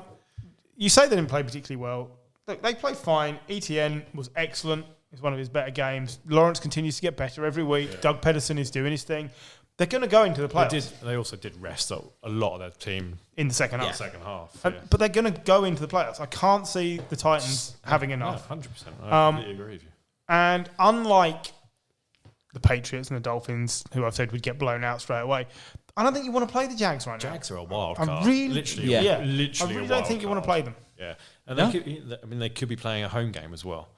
You say they didn't play particularly well. Look, they played fine. ETN was excellent. It's one of his better games. Lawrence continues to get better every week. Yeah. Doug Pederson is doing his thing. They're going to go into the playoffs. They also did rest a lot of their team in the second half. Second half, but they're going to go into the playoffs. I can't see the Titans having enough. 100%. I completely agree with you. And unlike the Patriots and the Dolphins, who I've said would get blown out straight away, I don't think you want to play the Jags right now. Jags are a wild card. I really don't think you want to play them. Yeah, and they could be playing a home game as well.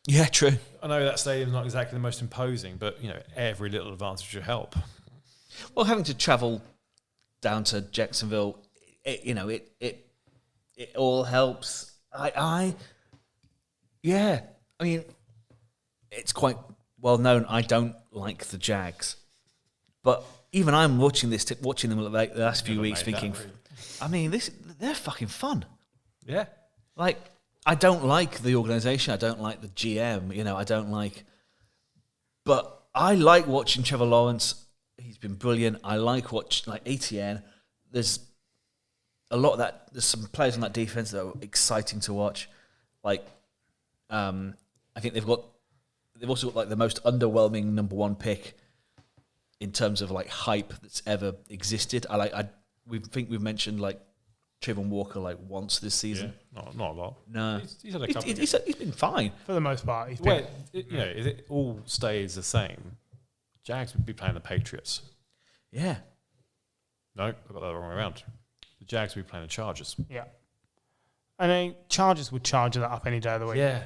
Yeah, true. I know that stadium's not exactly the most imposing, but every little advantage would help. Well, having to travel down to Jacksonville, it all helps. I mean, it's quite well known. I don't like the Jags, but even I'm watching them like the last few weeks, thinking, I mean, they're fucking fun. Yeah, like I don't like the organization. I don't like the GM. I don't like, but I like watching Trevor Lawrence. He's been brilliant. I like watching ETN. There's a lot of that. There's some players on that defense that are exciting to watch. I think they've also got the most underwhelming number one pick in terms of hype that's ever existed. We've mentioned Trayvon Walker once this season. Yeah, not a lot. No, he's had a couple. He's been fine for the most part. If it all stays the same, Jags would be playing the Patriots. Yeah. No, I got that the wrong way around. The Jags would be playing the Chargers. Yeah. I mean, Chargers would charge that up any day of the week. Yeah.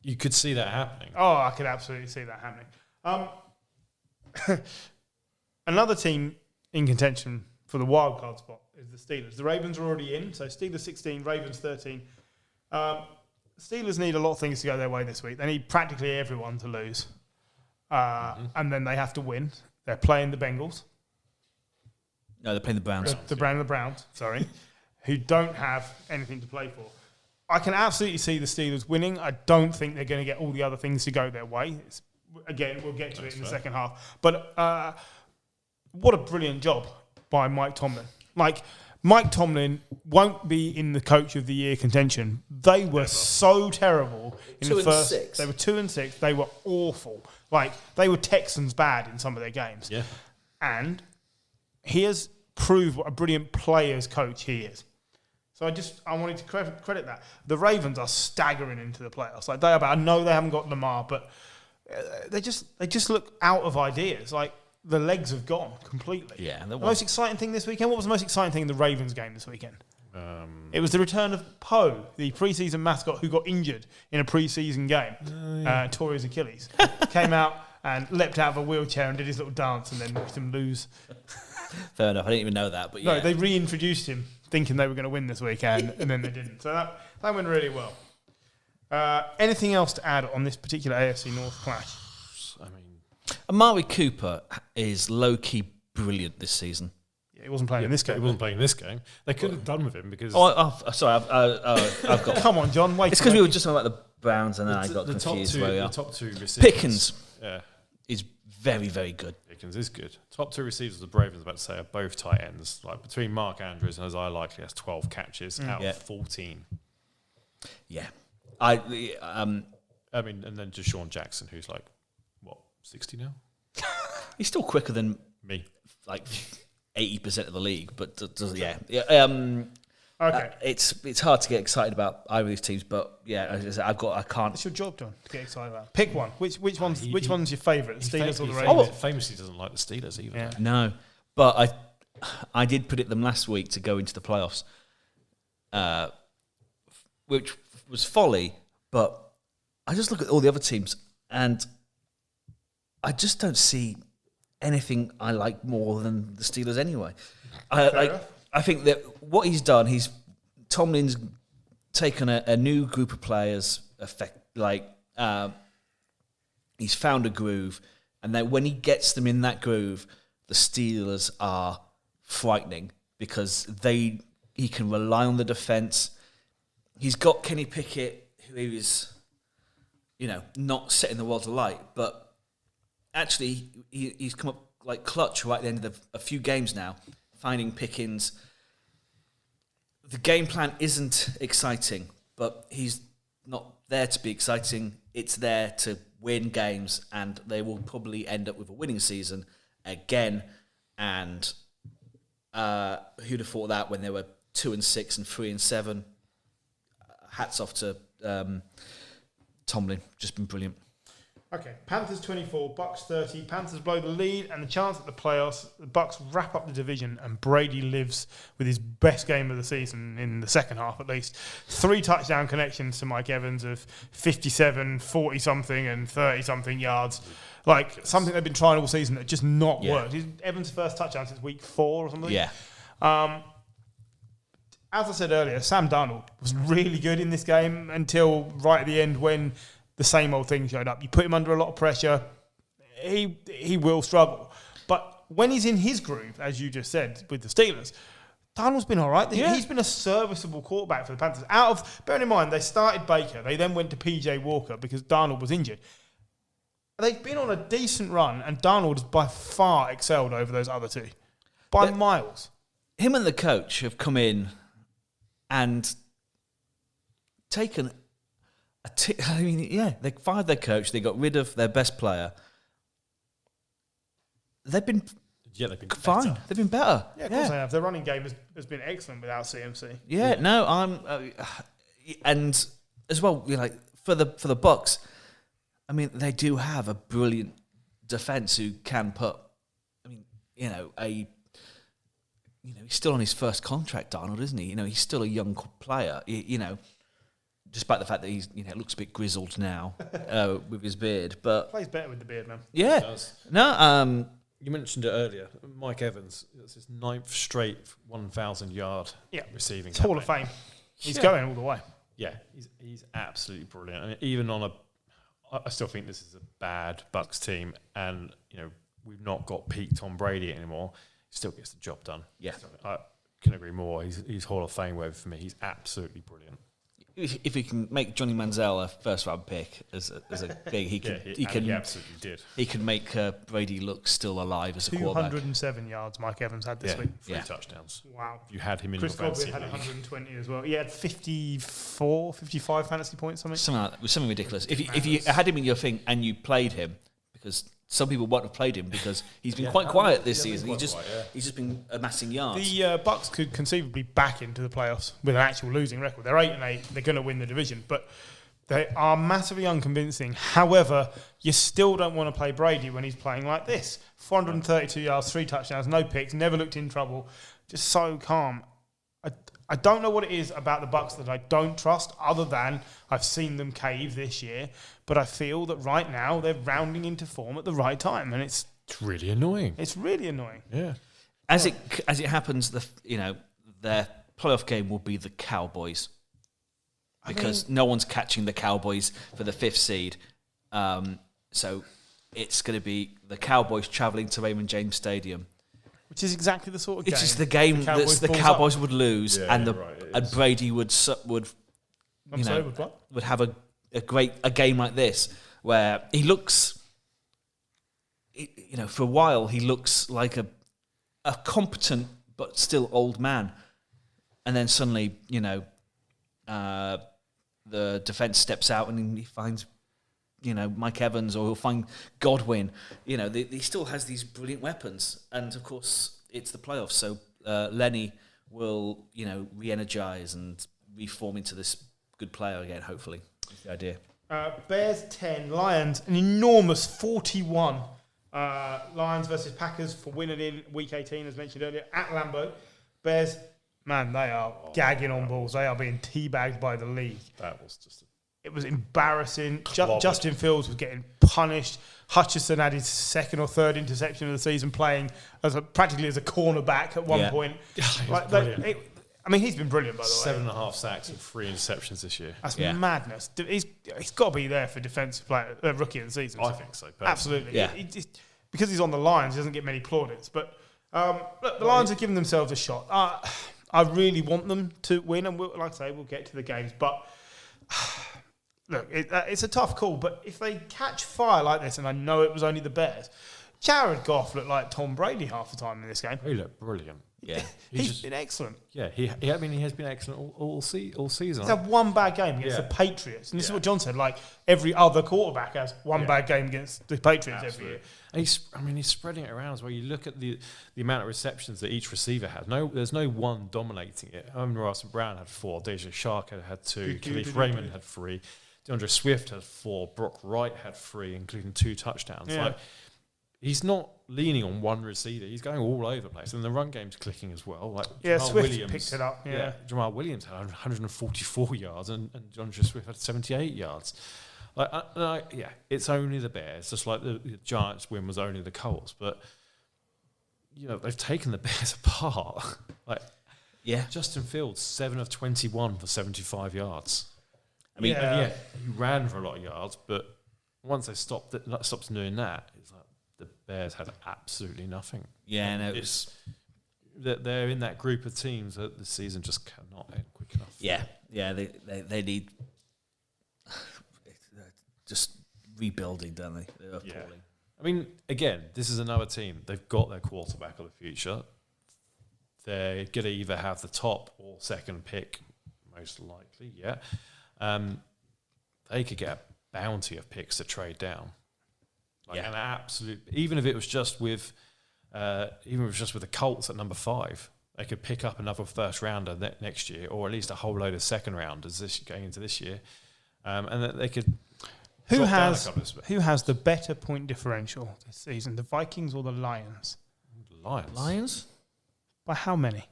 You could see that happening. Oh, I could absolutely see that happening. Another team in contention for the wild card spot is the Steelers. The Ravens are already in, so Steelers 16, Ravens 13. Steelers need a lot of things to go their way this week. They need practically everyone to lose. And then they have to win. They're playing the Bengals. No, they're playing the Browns. The Browns, sorry, who don't have anything to play for. I can absolutely see the Steelers winning. I don't think they're going to get all the other things to go their way. Again, we'll get to it in the second half. But what a brilliant job by Mike Tomlin. Mike Tomlin won't be in the Coach of the Year contention. They were so terrible in the first. 2-6. They were 2-6. They were awful. They were Texans bad in some of their games. Yeah. And he has proved what a brilliant players coach he is. So I wanted to credit that. The Ravens are staggering into the playoffs. I know they haven't got Lamar, but they just look out of ideas. The legs have gone completely. Yeah. The most exciting thing this weekend. What was the most exciting thing in the Ravens game this weekend? It was the return of Poe, the preseason mascot who got injured in a preseason game. Tore his Achilles. Came out and leapt out of a wheelchair and did his little dance and then watched him lose. Fair enough. I didn't even know that, but yeah. No, they reintroduced him thinking they were going to win this weekend and then they didn't. So that went really well. Anything else to add on this particular AFC North clash? I mean, Amari Cooper is low-key brilliant this season. Yeah, he wasn't playing in this game. He wasn't playing this game. They could have done with him because... Sorry, I've got... Come on, John. Wait. It's because we were just talking about the Browns and then I got confused. The top two receivers... Pickens is very, very good. Pickens is good. Top two receivers, the Ravens about to say, are both tight ends. Between Mark Andrews and Isaiah Likely, has 12 catches out of 14. Yeah. I mean, and then Deshaun Jackson, who's 60 now? He's still quicker than me. 80% of the league, but Okay. It's hard to get excited about either of these teams, but as I say, I can't. It's your job, John, to get excited about. Pick one. Which one's your favourite? The Steelers or the Ravens? He famously doesn't like the Steelers either. Yeah. No, but I did predict them last week to go into the playoffs, which was folly. But I just look at all the other teams, and I just don't see anything I like more than the Steelers anyway. I think that what he's done, Tomlin's taken a new group of players, he's found a groove, and then when he gets them in that groove, the Steelers are frightening because he can rely on the defense. He's got Kenny Pickett, who is, not setting the world alight, but actually he's come up like clutch right at the end of a few games now, finding Pickens. The game plan isn't exciting, but he's not there to be exciting. It's there to win games, and they will probably end up with a winning season again. And who'd have thought that when they were 2-6 and 3-7? Hats off to Tomlin. Just been brilliant. Okay, Panthers 24, Bucks 30. Panthers blow the lead, and the chance at the playoffs. The Bucks wrap up the division, and Brady lives with his best game of the season in the second half, at least. 3 touchdown connections to Mike Evans of 57, 40-something, and 30-something yards. Like something they've been trying all season that just not worked. He's Evans' first touchdown since week 4 or something. Yeah. As I said earlier, Sam Darnold was really good in this game until right at the end when the same old thing showed up. You put him under a lot of pressure, he will struggle. But when he's in his groove, as you just said, with the Steelers, Darnold's been all right. Yeah. He's been a serviceable quarterback for the Panthers. Bearing in mind, they started Baker. They then went to PJ Walker because Darnold was injured. They've been on a decent run, and Darnold has by far excelled over those other two. By miles. Him and the coach have come in and taken they fired their coach. They got rid of their best player. They've been fine. Better. They've been better. Yeah, of course they have. Their running game has been excellent without CMC. Yeah, no, and as well, for the Bucks, I mean, they do have a brilliant defense who can put. I mean, he's still on his first contract, Darnold, isn't he? He's still a young player. Despite the fact that he's looks a bit grizzled now with his beard, but plays better with the beard, man. Yeah, no. You mentioned it earlier, Mike Evans. It's his 9th straight 1,000-yard receiving. It's Hall of Fame. He's going all the way. Yeah, he's absolutely brilliant. And even I still think this is a bad Bucks team, and we've not got peak Tom Brady anymore. He still gets the job done. Yeah, so I can agree more. He's Hall of Fame worthy for me. He's absolutely brilliant. If we can make Johnny Manziel a first-round pick as a big, he absolutely did. He can make Brady look still alive as a quarterback. 207 yards Mike Evans had this week. 3 touchdowns. Wow. You had him in Chris your fantasy Godwin had league. 120 as well. He had 54, 55 fantasy points, Something ridiculous. If you had him in your thing and you played him, because some people won't have played him because he's been quite quiet this season. He's just been amassing yards. The Bucks could conceivably back into the playoffs with an actual losing record. They're 8-8. They're going to win the division, but they are massively unconvincing. However, you still don't want to play Brady when he's playing like this. 432 yards, 3 touchdowns, no picks, never looked in trouble, just so calm. I don't know what it is about the Bucks that I don't trust, other than I've seen them cave this year. But I feel that right now they're rounding into form at the right time, and it's really annoying. It's really annoying. Yeah. As it happens, their playoff game will be the Cowboys, because no one's catching the Cowboys for the 5th seed. So it's going to be the Cowboys travelling to Raymond James Stadium. Which is exactly the sort of game. It's just the game that the Cowboys would lose, and Brady would have a game like this where he looks, for a while he looks like a competent but still old man, and then suddenly the defense steps out and he finds Mike Evans, or he'll find Godwin. He still has these brilliant weapons, and of course it's the playoffs, so Lenny will re-energize and reform into this good player again. Hopefully, that's the idea. Bears 10, Lions an enormous 41. Lions versus Packers for winning in Week 18, as mentioned earlier, at Lambeau. Bears, man, they are gagging on balls. They are being teabagged by the league. That was just It was embarrassing. Clobbered. Justin Fields was getting punished. Hutchinson had his second or third interception of the season, playing practically as a cornerback at one point. He's been brilliant, by the way. 7.5 sacks and 3 interceptions this year. That's madness. He's got to be there for defensive player, rookie of the season. I think so. Personally. Absolutely. Yeah. Because he's on the Lions, he doesn't get many plaudits. But look, the Lions have given themselves a shot. I really want them to win, and like I say, we'll get to the games. But look, it's a tough call. But if they catch fire like this, and I know it was only the Bears, Jared Goff looked like Tom Brady half the time in this game. He looked brilliant. Yeah, he's been excellent. Yeah, he has been excellent all season. He's had one bad game against the Patriots, and this is what John said. Like every other quarterback has one bad game against the Patriots every year. And he's spreading it around as well. You look at the amount of receptions that each receiver has. There's no one dominating it. Russell Brown had 4, Deja Shark had 2, Khalif Raymond had 3, DeAndre Swift had 4, Brock Wright had 3, including 2 touchdowns. Yeah. He's not leaning on one receiver. He's going all over the place. And the run game's clicking as well. Swift Williams picked it up. Yeah. Jamal Williams had 144 yards and DeAndre Swift had 78 yards. It's only the Bears, just like the Giants win was only the Colts. But, they've taken the Bears apart. Justin Fields, 7 of 21 for 75 yards. He ran for a lot of yards, but once they stopped doing that, it's like, the Bears had absolutely nothing. Yeah, and they're in that group of teams that the season just cannot end quick enough. Yeah, they need just rebuilding, don't they? They're appalling. I mean, again, this is another team. They've got their quarterback of the future. They're going to either have the top or second pick, most likely. Yeah, they could get a bounty of picks to trade down. An absolute, even if it was just with the Colts at number 5, they could pick up another first rounder next year, or at least a whole load of second rounders going into this year, and that they could. Who has the better point differential this season, the Vikings or the Lions? Lions? By how many?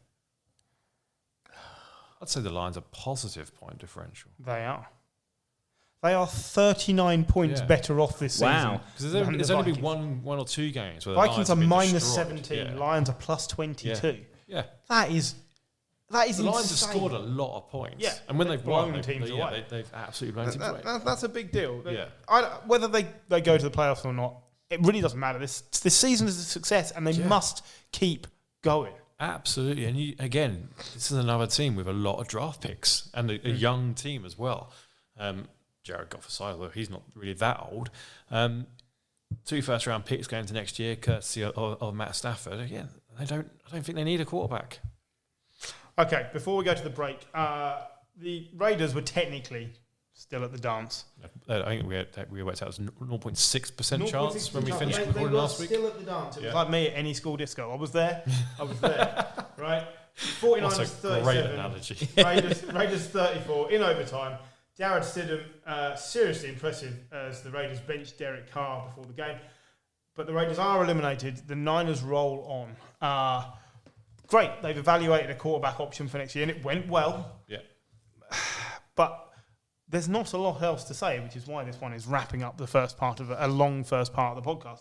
I'd say the Lions are positive point differential. They are. They are 39 points better off this season. Wow. Because there's only been one or 2 games where the Vikings are minus destroyed. 17, Lions are plus 22. Yeah. That is the Lions insane. have scored a lot of points. Yeah. And when they've blown won, teams away. They've absolutely blown teams away. That's a big deal. Yeah. Whether they go to the playoffs or not, it really doesn't matter. This season is a success, and they must keep going. Absolutely. And this is another team with a lot of draft picks and a young team as well. Jared Goff aside, although he's not really that old. 2 first-round picks going into next year, courtesy of Matt Stafford. Again, I don't think they need a quarterback. Okay, before we go to the break, the Raiders were technically still at the dance. I think we worked out as 0.6% chance when we finished they recording were last week. Still at the dance. It was like me at any school disco. I was there. Right? 49ers 37. Great analogy. Raiders 34 in overtime. Jared Stidham, seriously impressive as the Raiders benched Derek Carr before the game. But the Raiders are eliminated. The Niners roll on. Great. They've evaluated a quarterback option for next year, and it went well. Yeah. But there's not a lot else to say, which is why this one is wrapping up the first part of a long first part of the podcast.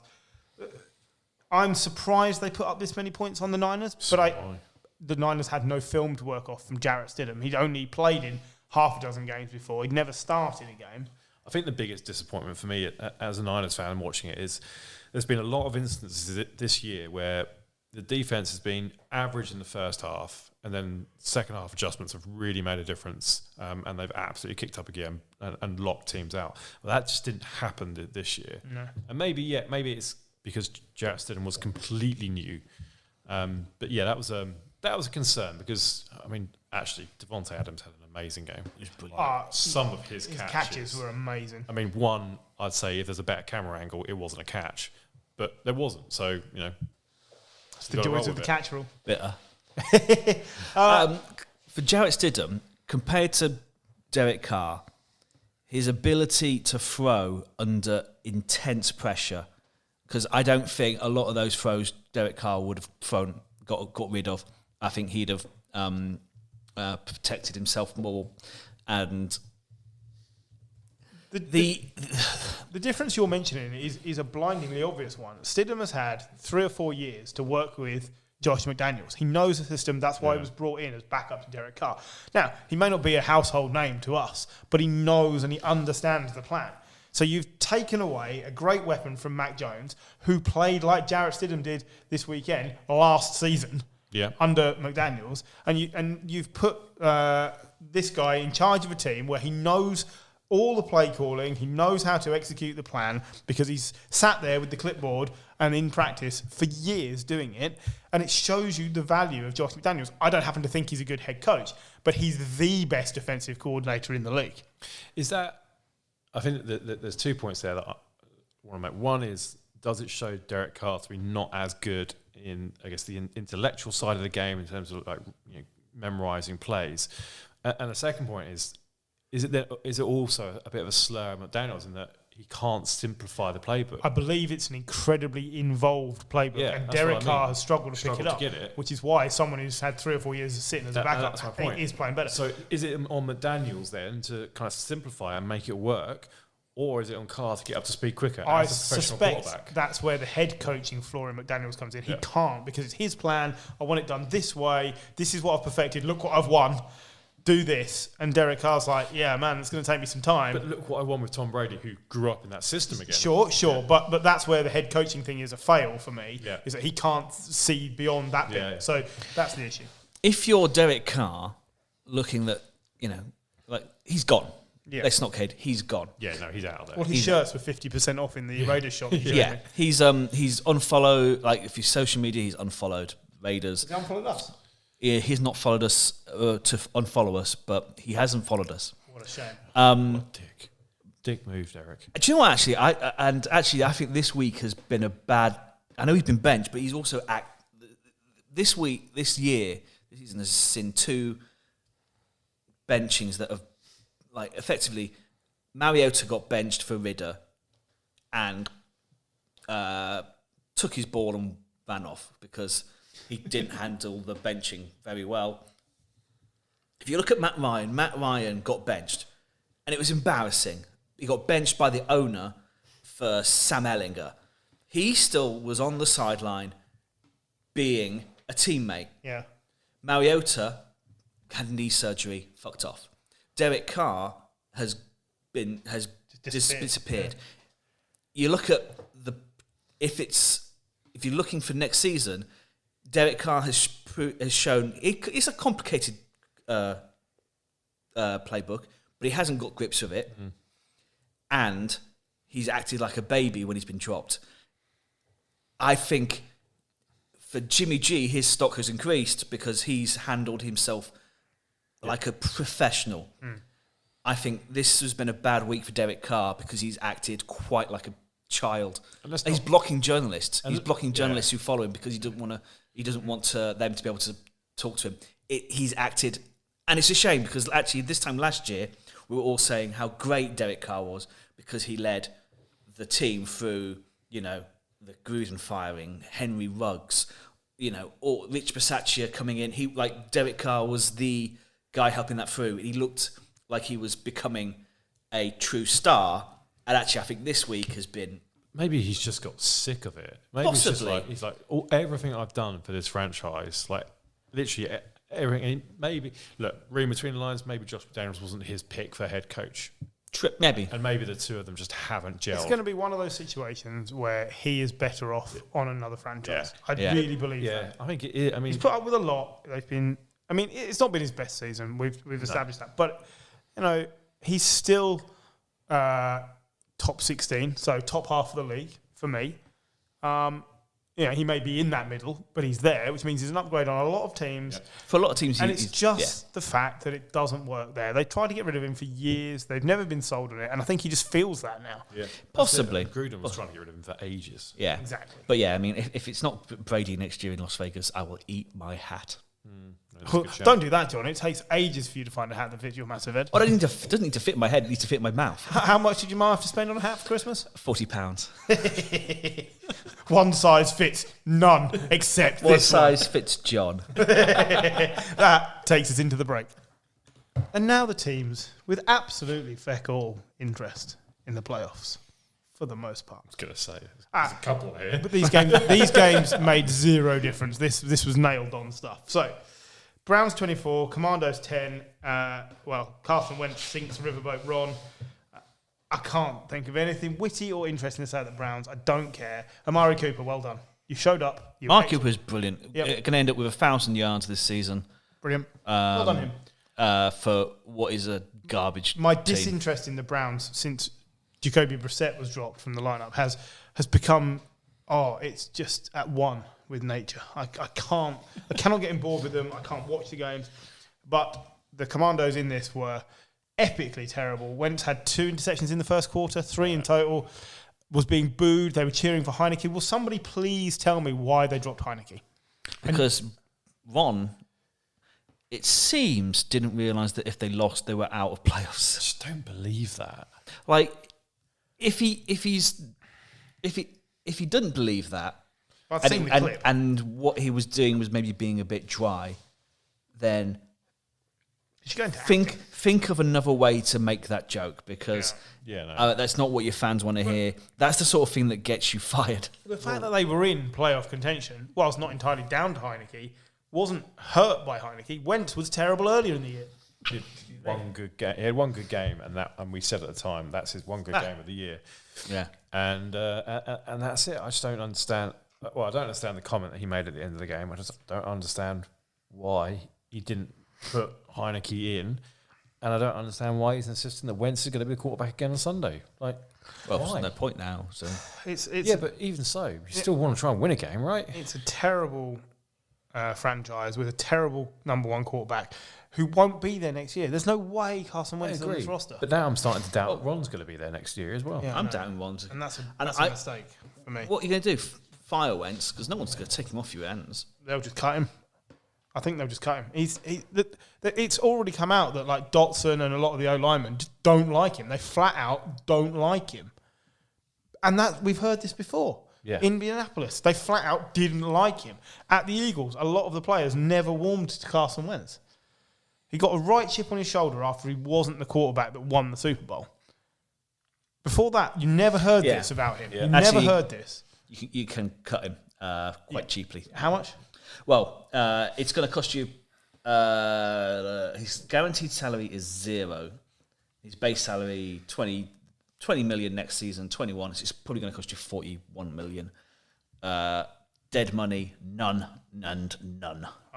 I'm surprised they put up this many points on the Niners, but the Niners had no film to work off from Jarrett Stidham. He'd only played in half a dozen games before. He'd never started a game. I think the biggest disappointment for me as a Niners fan watching it is there's been a lot of instances this year where the defense has been average in the first half, and then second half adjustments have really made a difference, and they've absolutely kicked up again and locked teams out. Well, that just didn't happen this year. No. And maybe it's because Jarrett Stidham was completely new. But yeah, that was a concern because, I mean, actually, Devontae Adams had an amazing game. Some of his catches were amazing. I mean, one, I'd say if there's a better camera angle, it wasn't a catch. But there wasn't, so, It's the joys of the catch rule. Bitter. For Jarrett Stidham, compared to Derek Carr, his ability to throw under intense pressure, because I don't think a lot of those throws Derek Carr would have got rid of. I think he'd have protected himself more, and The difference you're mentioning is a blindingly obvious one. Stidham has had 3 or 4 years to work with Josh McDaniels. He knows the system. That's why he was brought in as backup to Derek Carr. Now, he may not be a household name to us, but he knows and he understands the plan. So you've taken away a great weapon from Mac Jones, who played like Jarrett Stidham did this weekend last season under McDaniels, and you've put this guy in charge of a team where he knows all the play calling, he knows how to execute the plan because he's sat there with the clipboard and in practice for years doing it, and it shows you the value of Josh McDaniels. I don't happen to think he's a good head coach, but he's the best defensive coordinator in the league. Is that? I think that there's 2 points there that I want to make. One is, does it show Derek Carr to be not as good in, I guess, the intellectual side of the game in terms of memorizing plays? And the second point is it also a bit of a slur on McDaniels in that he can't simplify the playbook? I believe it's an incredibly involved playbook, and Derek Carr has struggled to pick it up, which is why someone who's had 3 or 4 years of sitting as a backup is playing better. So is it on McDaniels then to kind of simplify and make it work, or is it on Carr to get up to speed quicker? I suspect that's where the head coaching flaw in McDaniels comes in. He can't, because it's his plan. I want it done this way. This is what I've perfected. Look what I've won. Do this. And Derek Carr's like, yeah, man, it's going to take me some time. But look what I won with Tom Brady, who grew up in that system again. Sure. But that's where the head coaching thing is a fail for me, is that he can't see beyond that bit. So that's the issue. If you're Derek Carr, looking that, he's gone. Yeah. Let's not kid. He's gone. Yeah, no, he's out of there. Well, his shirts were 50% off in the Raiders shop. He's unfollowed. Like, if he's social media, he's unfollowed Raiders. Has he unfollowed us? Yeah, he's not followed us to unfollow us, but he hasn't followed us. What a shame. What a dick move, Derek. Do you know what? Actually, I think this week has been a bad. I know he's been benched, but he's also this season has seen 2 benchings that have, like, effectively, Mariota got benched for Ridder and took his ball and ran off because he didn't handle the benching very well. If you look at Matt Ryan got benched, and it was embarrassing. He got benched by the owner for Sam Ehlinger. He still was on the sideline being a teammate. Yeah. Mariota had knee surgery, fucked off. Derek Carr has disappeared. You look at if you're looking for next season, Derek Carr has shown it's a complicated playbook, but he hasn't got grips with it, and he's acted like a baby when he's been dropped. I think for Jimmy G, his stock has increased because he's handled himself like a professional. I think this has been a bad week for Derek Carr because he's acted quite like a child. He's blocking journalists. He's blocking journalists who follow him because he doesn't want them to be able to talk to him. He's acted, and it's a shame because actually this time last year we were all saying how great Derek Carr was because he led the team through, the Gruden firing, Henry Ruggs, or Rich Bisaccia coming in. Derek Carr was the guy helping that through. He looked like he was becoming a true star. And actually, I think this week has been... Maybe he's just got sick of it. Maybe Possibly. He's like everything I've done for this franchise, like literally everything. And maybe, look, reading between the lines, maybe Josh McDaniels wasn't his pick for head coach. Maybe. And maybe the 2 of them just haven't gelled. It's going to be one of those situations where he is better off on another franchise. I really believe that. I think it is. I mean, he's put up with a lot. It's not been his best season. We've established that. But, he's still... top 16, so top half of the league for me. He may be in that middle, but he's there, which means he's an upgrade on a lot of teams. Yeah. For a lot of teams, and it's just the fact that it doesn't work there. They tried to get rid of him for years. They've never been sold on it, and I think he just feels that now. Yeah, possibly. Gruden was trying to get rid of him for ages. Yeah, exactly. But if it's not Brady next year in Las Vegas, I will eat my hat. Don't do that, John. It takes ages for you to find a hat that fits your massive head. Well, it doesn't need to fit my head. It needs to fit my mouth. How much did your mum have to spend on a hat for Christmas? £40. One size fits none except one this size fits John. That takes us into the break. And now the teams with absolutely feck all interest in the playoffs for the most part. I was going to say there's a couple here, but these games made zero difference. This was nailed on stuff. So Browns 24, Commandos 10. Carson Wentz sinks Riverboat Ron. I can't think of anything witty or interesting to say at the Browns. I don't care. Amari Cooper, well done. You showed up. Amari Cooper's brilliant. Yep. Going to end up with 1,000 yards this season. Brilliant. Well done him. For what is a garbage My team. disinterest in the Browns since Jacoby Brissett was dropped from the lineup has become, it's just at one with nature. I cannot get on board with them. I can't watch the games. But the Commandos in this were epically terrible. Wentz had 2 interceptions in the first quarter, 3 in total, was being booed. They were cheering for Heineke. Will somebody please tell me why they dropped Heineke? Because Ron, it seems, didn't realise that if they lost, they were out of playoffs. I just don't believe that. Like, if he didn't believe that, I've seen the clip. and what he was doing was maybe being a bit dry, then think of another way to make that joke, because that's not what your fans want to hear. That's the sort of thing that gets you fired. The fact that they were in playoff contention, whilst not entirely down to Heineke, wasn't hurt by Heineke. Wentz was terrible earlier in the year. He had one good game, and we said at the time that's his one good game of the year. Yeah, and that's it. I just don't understand. Well, I don't understand the comment that he made at the end of the game. I just don't understand why he didn't put Heineke in, and I don't understand why he's insisting that Wentz is going to be the quarterback again on Sunday. Like, there's no point now. So but even so, you still want to try and win a game, right? It's a terrible franchise with a terrible number one quarterback who won't be there next year. There's no way Carson Wentz is on this roster. But now I'm starting to doubt Ron's going to be there next year as well. Yeah, I'm doubting Ron. And that's a mistake for me. What are you going to do? Fire Wentz? Because no one's going to take him off your hands. They'll just cut him. I think they'll just cut him. It's already come out that like Dotson and a lot of the O-linemen just don't like him. They flat out don't like him. And that we've heard this before. Yeah. In Indianapolis, they flat out didn't like him. At the Eagles, a lot of the players never warmed to Carson Wentz. He got a right chip on his shoulder after he wasn't the quarterback that won the Super Bowl. Before that, you never heard this about him. Yeah. You never heard this. You can cut him quite cheaply. How much? Well, it's going to cost you... his guaranteed salary is 0. His base salary, 20 million next season, 21. So it's probably going to cost you 41 million. Dead money, none.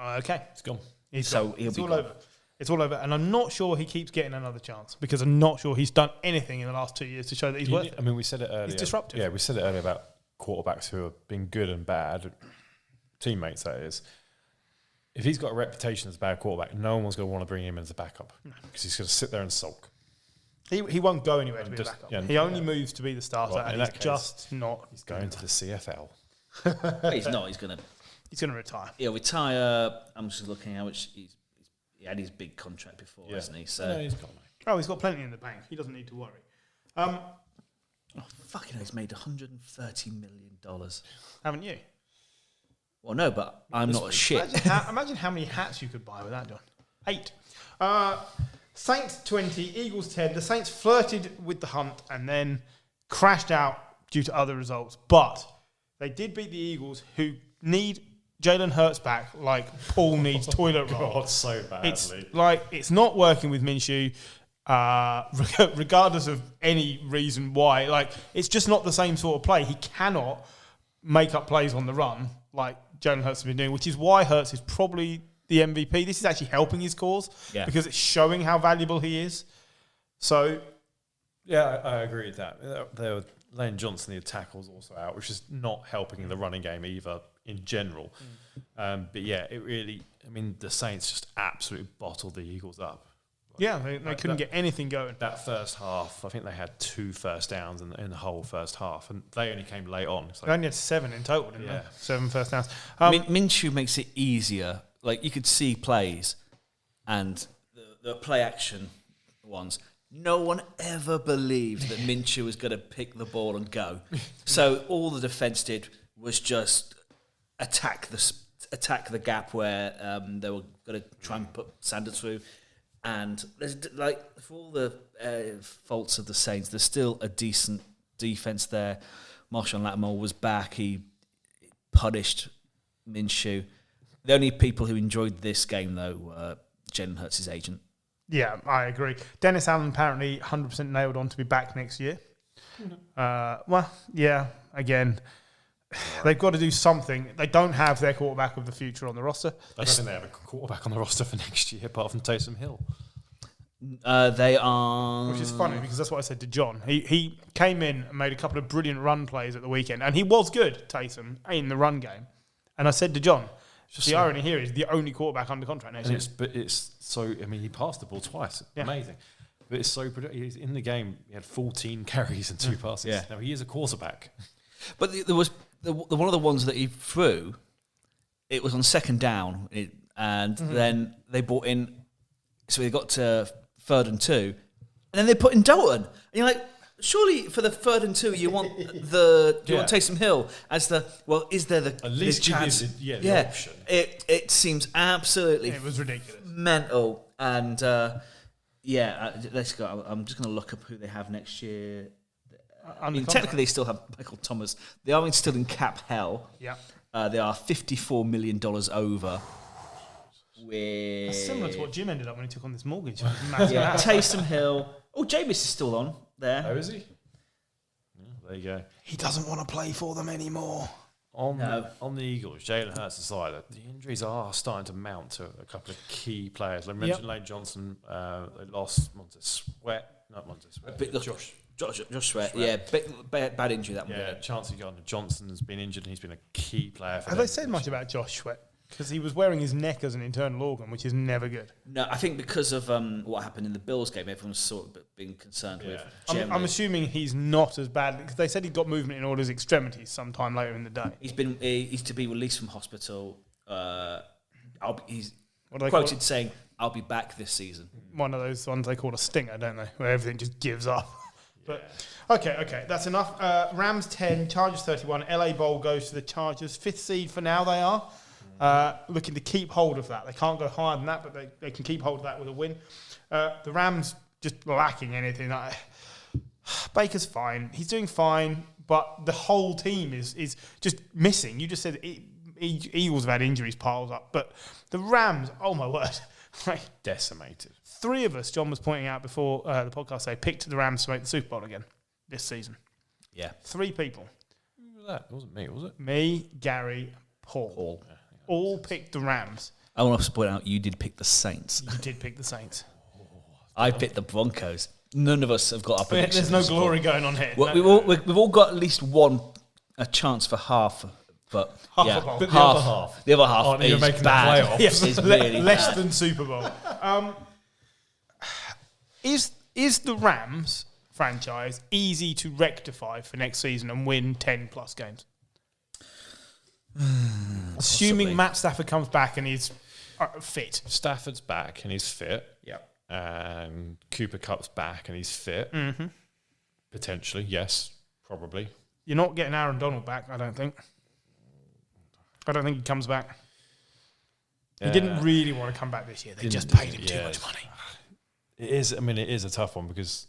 Okay. It's gone. It's all over. It's all over. And I'm not sure he keeps getting another chance because I'm not sure he's done anything in the last 2 years to show that he's worth it. I mean, we said it earlier. He's disruptive. Yeah, we said it earlier about quarterbacks who have been good and bad, teammates that is. If he's got a reputation as a bad quarterback, no one's going to want to bring him in as a backup because he's going to sit there and sulk. He won't go anywhere to be a backup. Yeah, he only moves to be the starter, and he's just not. He's going to the CFL. He's not. He's going to retire. He'll retire. I'm just looking how much he had his big contract before, hasn't he? So no, he's got he's got plenty in the bank. He doesn't need to worry. Fucking hell, he's made $130 million. Haven't you? Well, no, but I'm not a shit. Imagine how many hats you could buy with that, John. 8. Saints 20, Eagles 10. The Saints flirted with the hunt and then crashed out due to other results. But they did beat the Eagles, who need Jalen Hurts back like Paul needs toilet roll. God, so badly. It's not working with Minshew, regardless of any reason why. Like, it's just not the same sort of play. He cannot make up plays on the run like Jalen Hurts has been doing, which is why Hurts is probably the MVP. This is actually helping his cause because it's showing how valuable he is. So, yeah, I agree with that. Lane Johnson, the tackle's also out, which is not helping the running game either in general. But yeah, it really, I mean, the Saints just absolutely bottled the Eagles up. Yeah, they couldn't get anything going. That first half, I think they had 2 first downs in the whole first half, and they only came late on. They only had 7 in total, didn't they? 7 first downs. Minshew makes it easier. Like, you could see plays, and the play action ones, no one ever believed that Minshew was going to pick the ball and go. So all the defense did was just attack the gap where they were going to try and put Sanders through. And there's like for all the faults of the Saints, there's still a decent defense there. Marshawn Lattimore was back. He punished Minshew. The only people who enjoyed this game, though, were Jalen Hurts' agent. Yeah, I agree. Dennis Allen apparently 100% nailed on to be back next year. Well, yeah, again, they've got to do something. They don't have their quarterback of the future on the roster. I don't think they have a quarterback on the roster for next year, apart from Taysom Hill. They are... Which is funny, because that's what I said to John. He came in and made a couple of brilliant run plays at the weekend, and he was good, Taysom, in the run game. And I said to John, the irony here is the only quarterback under contract next year. But it's so, I mean, he passed the ball twice. Yeah. Amazing. But it's so productive. He's in the game, he had 14 carries and 2 passes. Yeah. Now, he is a quarterback. But there was one of the ones that he threw, it was on second down, and then they brought in, so they got to 3rd and 2, and then they put in Dalton. And you're like, surely for the 3rd and 2, you want want Taysom Hill as the, well, is there the at least chance? the option. It seems absolutely it was ridiculous, mental, and let's go. I'm just going to look up who they have next year. I mean, technically they still have Michael Thomas. They are still in cap hell. Yeah, they are $54 million over. That's similar to what Jim ended up when he took on this mortgage. Taysom Hill. Oh, Jameis is still on there. Oh, is he? Yeah, there you go. He doesn't want to play for them anymore. On the Eagles, Jalen Hurts aside, the injuries are starting to mount to a couple of key players. Like I mentioned, Lane Johnson, they lost Josh Sweat. Yeah, bad injury that one. Yeah, Chancey Johnson has been injured and he's been a key player for them. Have they said much about Josh Sweat? Because he was wearing his neck as an internal organ, which is never good. No, I think because of what happened in the Bills game, everyone's sort of been concerned with. I'm assuming he's not as bad, because they said he got movement in all his extremities sometime later in the day. He's to be released from hospital. He's quoted quoted saying, "I'll be back this season." One of those ones they call a stinger, don't they? Where everything just gives up. But okay, that's enough. Rams 10, Chargers 31. LA Bowl goes to the Chargers. 5th seed for now they are. Looking to keep hold of that. They can't go higher than that, but they can keep hold of that with a win. The Rams just lacking anything. Baker's fine. He's doing fine, but the whole team is just missing. You just said Eagles have had injuries piled up, but the Rams, oh my word. Decimated. 3 of us, John was pointing out before the podcast, picked the Rams to make the Super Bowl again this season. Yeah. 3 people. Who was that? It wasn't me, was it? Me, Gary, Paul. Yeah, all picked the Rams. I want to point out you did pick the Saints. You did pick the Saints. I picked the Broncos. None of us have got our predictions. There's no glory going on here. Well, we've all got at least a chance for half. But but the other half aren't even making bad. the playoffs. Yes, It's really less bad. than Super Bowl. Is the Rams franchise easy to rectify for next season and win 10 plus games? Assuming Matt Stafford comes back and he's fit. Stafford's back and he's fit. Yeah. And Cooper Kupp's back and he's fit. Mm-hmm. Potentially, yes, probably. You're not getting Aaron Donald back, I don't think. I don't think he comes back. He didn't really want to come back this year. They just paid him too much money. It is. I mean, it is a tough one because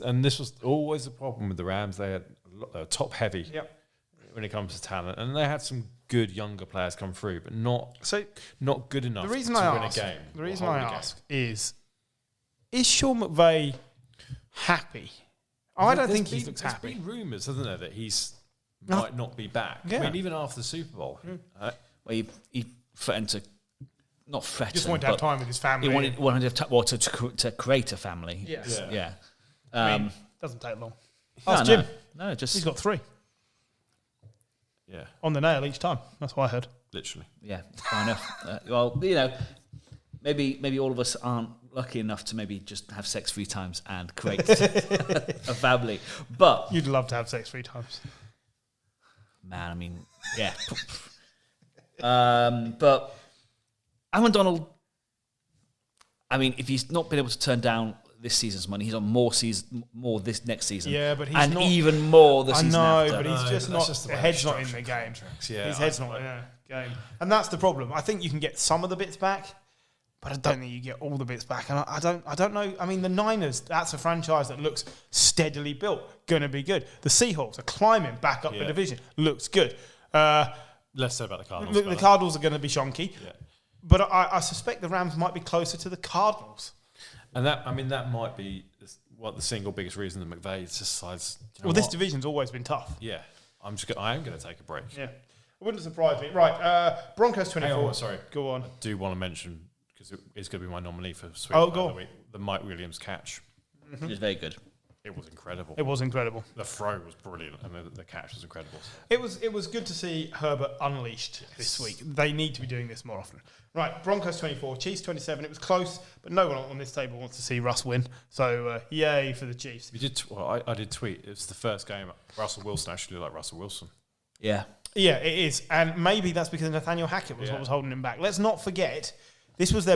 and this was always the problem with the Rams. They were top heavy when it comes to talent, and they had some good younger players come through, but not good enough to win a game. The reason I ask is Sean McVay happy? I don't think he looks happy. There's been rumours, hasn't there, that might not be back. Yeah. I mean, even after the Super Bowl. Well, he threatened to, not threaten, Just wanted to have time with his family. He wanted to create a family. Yes. Yeah. I mean, doesn't take long. No, Ask Jim. No, He's got 3. Yeah. On the nail each time. That's what I heard. Literally. Yeah, fair enough. Well, maybe all of us aren't lucky enough to maybe just have sex 3 times and create a family. But you'd love to have sex 3 times. Man, I mean, yeah. But Aaron Donald, I mean, if he's not been able to turn down this season's money, he's on more this next season. Yeah, but he's not, even more the season after. But he's just not. His head's not in the game. Yeah, his head's not in the game, and that's the problem. I think you can get some of the bits back, but I don't think you get all the bits back. And I don't know. I mean, the Niners, that's a franchise that looks steadily built, going to be good. The Seahawks are climbing back up the division, looks good. Less so about the Cardinals. The Cardinals are going to be shonky, but I suspect the Rams might be closer to the Cardinals. And that might be the single biggest reason that McVay decides. This division's always been tough. Yeah, I am going to take a break. Yeah, it wouldn't surprise me. Right, Broncos 24. Hang on, sorry, go on. I do want to mention because it's going to be my nominee for Sweetest go on. the week. The Mike Williams catch. It was very good. It was incredible. It was incredible. The throw was brilliant, and the catch was incredible. It was good to see Herbert unleashed this week. They need to be doing this more often. Right, Broncos 24, Chiefs 27. It was close, but no one on this table wants to see Russ win. So, yay for the Chiefs. You did. I did tweet. It was the first game Russell Wilson actually looked like Russell Wilson. Yeah. Yeah, it is. And maybe that's because Nathaniel Hackett was what was holding him back. Let's not forget, this was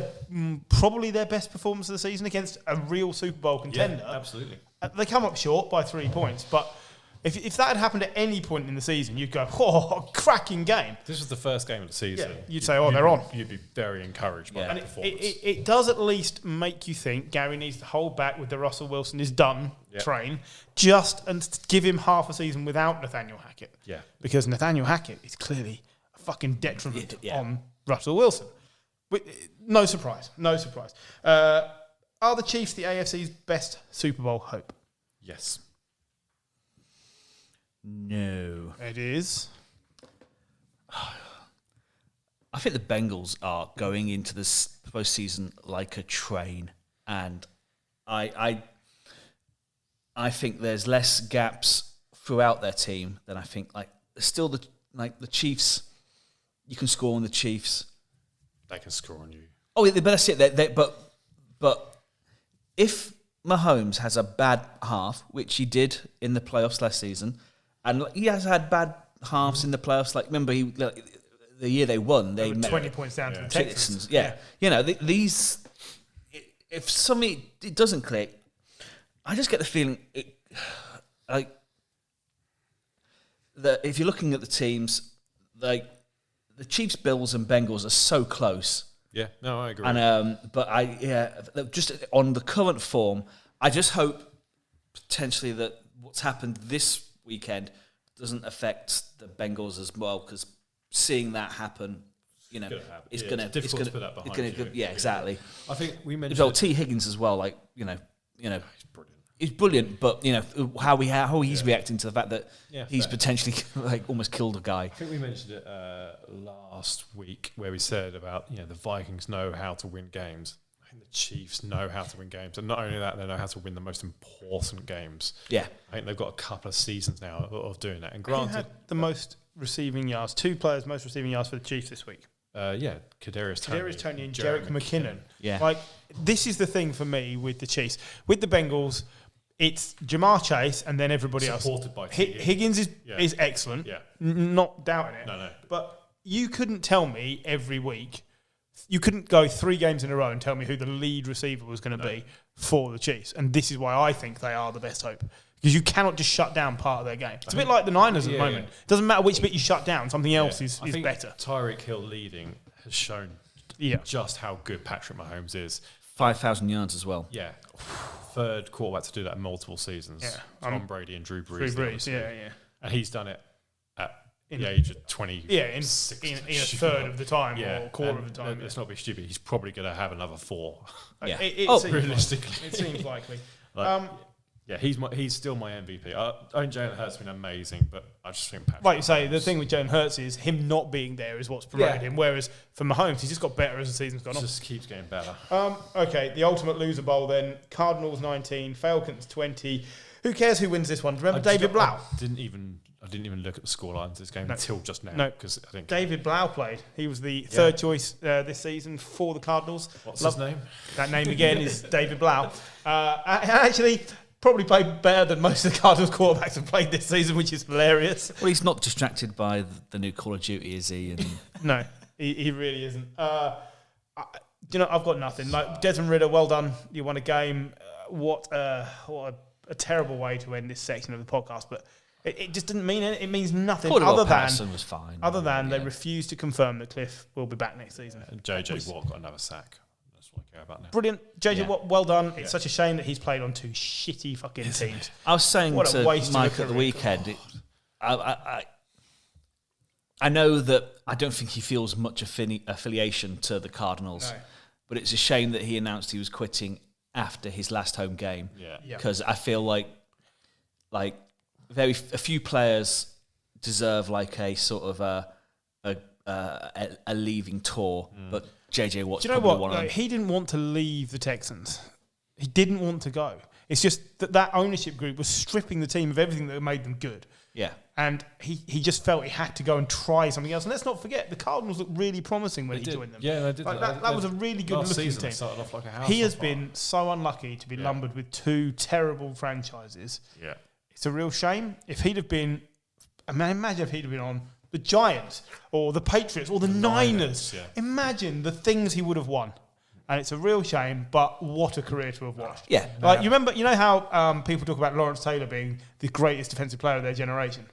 probably their best performance of the season against a real Super Bowl contender. Yeah, absolutely. They come up short by 3 points, but if that had happened at any point in the season, you'd go, oh, cracking game. This was the first game of the season. Yeah, you'd say, they're on. You'd be very encouraged by that performance. It does at least make you think Gary needs to hold back with the Russell Wilson is done train, and give him half a season without Nathaniel Hackett. Yeah. Because Nathaniel Hackett is clearly a fucking detriment on Russell Wilson. No surprise. Are the Chiefs the AFC's best Super Bowl hope? Yes. No. It is. I think the Bengals are going into this postseason like a train, and I think there's less gaps throughout their team than I think. Like still the Chiefs, you can score on the Chiefs. They can score on you. Oh, they better sit there. But if Mahomes has a bad half, which he did in the playoffs last season, and he has had bad halves in the playoffs. Like remember, the year they won, they met 20 points down to the Texans. Yeah, you know these. If something it doesn't click, I just get the feeling that if you're looking at the teams, like the Chiefs, Bills, and Bengals are so close. Yeah, no, I agree. And just on the current form, I just hope potentially that what's happened this weekend doesn't affect the Bengals as well, because seeing that happen, it's going to difficult to put that behind you. Yeah, exactly. I think we mentioned well, T. Higgins as well. Like he's brilliant. He's brilliant, but how he's reacting to the fact that he's potentially almost killed a guy. I think we mentioned it last week where we said about the Vikings know how to win games. I think the Chiefs know how to win games, and not only that, they know how to win the most important games. Yeah, I think they've got a couple of seasons now of doing that. And granted, who had the most receiving yards? 2 players most receiving yards for the Chiefs this week. Kadarius Toney and Jerick McKinnon. Yeah, this is the thing for me with the Chiefs. With the Bengals, it's Jamar Chase and then everybody supported else. By Higgins is excellent. Yeah, not doubting it. No. But you couldn't tell me every week. You couldn't go 3 games in a row and tell me who the lead receiver was going to be for the Chiefs. And this is why I think they are the best hope. Because you cannot just shut down part of their game. It's a bit like the Niners at the moment. It doesn't matter which bit you shut down, something else is better. Tyreek Hill leading has shown just how good Patrick Mahomes is. 5,000 yards as well. Yeah. 3rd quarterback to do that in multiple seasons. Yeah. Tom Brady and Drew Brees. Yeah. And he's done it at the age of 20. Yeah, in a third of the time or a quarter of the time. Let's not be stupid. He's probably going to have another 4. Yeah. Realistically. It seems likely. He's still my MVP. Jalen Hurts has been amazing, but I just think Patrick. Like you say, the thing with Jalen Hurts is him not being there is what's promoted him. Whereas for Mahomes, he's just got better as the season's gone on. Just keeps getting better. Okay, the ultimate loser bowl then. Cardinals 19, Falcons 20. Who cares who wins this one? Remember David Blau? I didn't even look at the scorelines of this game until just now. No, because I think David Blau played. He was the 3rd choice this season for the Cardinals. What's his name? That name again is David Blau. Actually, probably played better than most of the Cardinals quarterbacks have played this season, which is hilarious. Well, he's not distracted by the new Call of Duty, is he? And no, he really isn't. I've got nothing. Like Desmond Ridder, well done. You won a game. What a terrible way to end this section of the podcast. But it just didn't mean anything. It means nothing Patterson was fine. Other than they refuse to confirm that Cliff will be back next season. And JJ Watt got another sack. That's what I care about now. Brilliant. JJ Yeah. Watt, well done. It's such a shame that he's played on 2 shitty fucking teams. I was saying What a to waste of a Mike at the career. weekend, I know that I don't think he feels much affiliation to the Cardinals, No. but it's a shame that he announced he was quitting after his last home game. Yeah. Because I feel like a few players deserve like a sort of a leaving tour, but JJ Watt's Do you know probably what? one of them. He didn't want to leave the Texans. He didn't want to go. It's just that ownership group was stripping the team of everything that made them good. Yeah. And he just felt he had to go and try something else. And let's not forget, the Cardinals looked really promising when he joined them. Yeah, they did. Like that was a really good last looking season, team. they started off like a house He on has fire. been so unlucky to be lumbered with 2 terrible franchises. Yeah. It's a real shame. If he'd have been, imagine if he'd have been on the Giants or the Patriots or the Niners. yeah. Imagine the things he would have won. And it's a real shame, but what a career to have watched. Yeah. Like, you know how people talk about Lawrence Taylor being the greatest defensive player of their generation?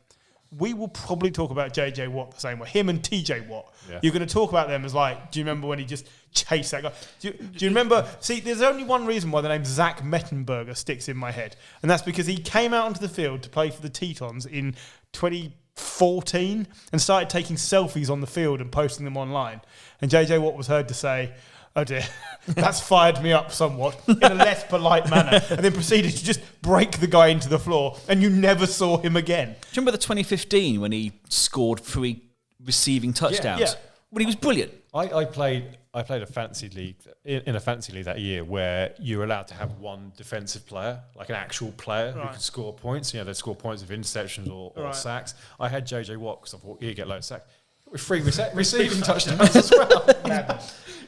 We will probably talk about JJ Watt the same way. Him and TJ Watt. Yeah. You're going to talk about them as like, do you remember when he just chased that guy? Do you remember? See, there's only one reason why the name Zach Mettenberger sticks in my head. And that's because he came out onto the field to play for the Tetons in 2014 and started taking selfies on the field and posting them online. And JJ Watt was heard to say, "Oh dear, that's fired me up somewhat," in a less polite manner, and then proceeded to just break the guy into the floor, and you never saw him again. Do you remember the 2015 when he scored 3 receiving touchdowns? yeah. Well, he was brilliant. I played a fantasy league in a fantasy league that year where you're allowed to have one defensive player, like an actual player who could score points. You know, they'd score points with interceptions or sacks. I had JJ Watt because I thought he'd get loads of sacks. With 3 receiving touchdowns as well. It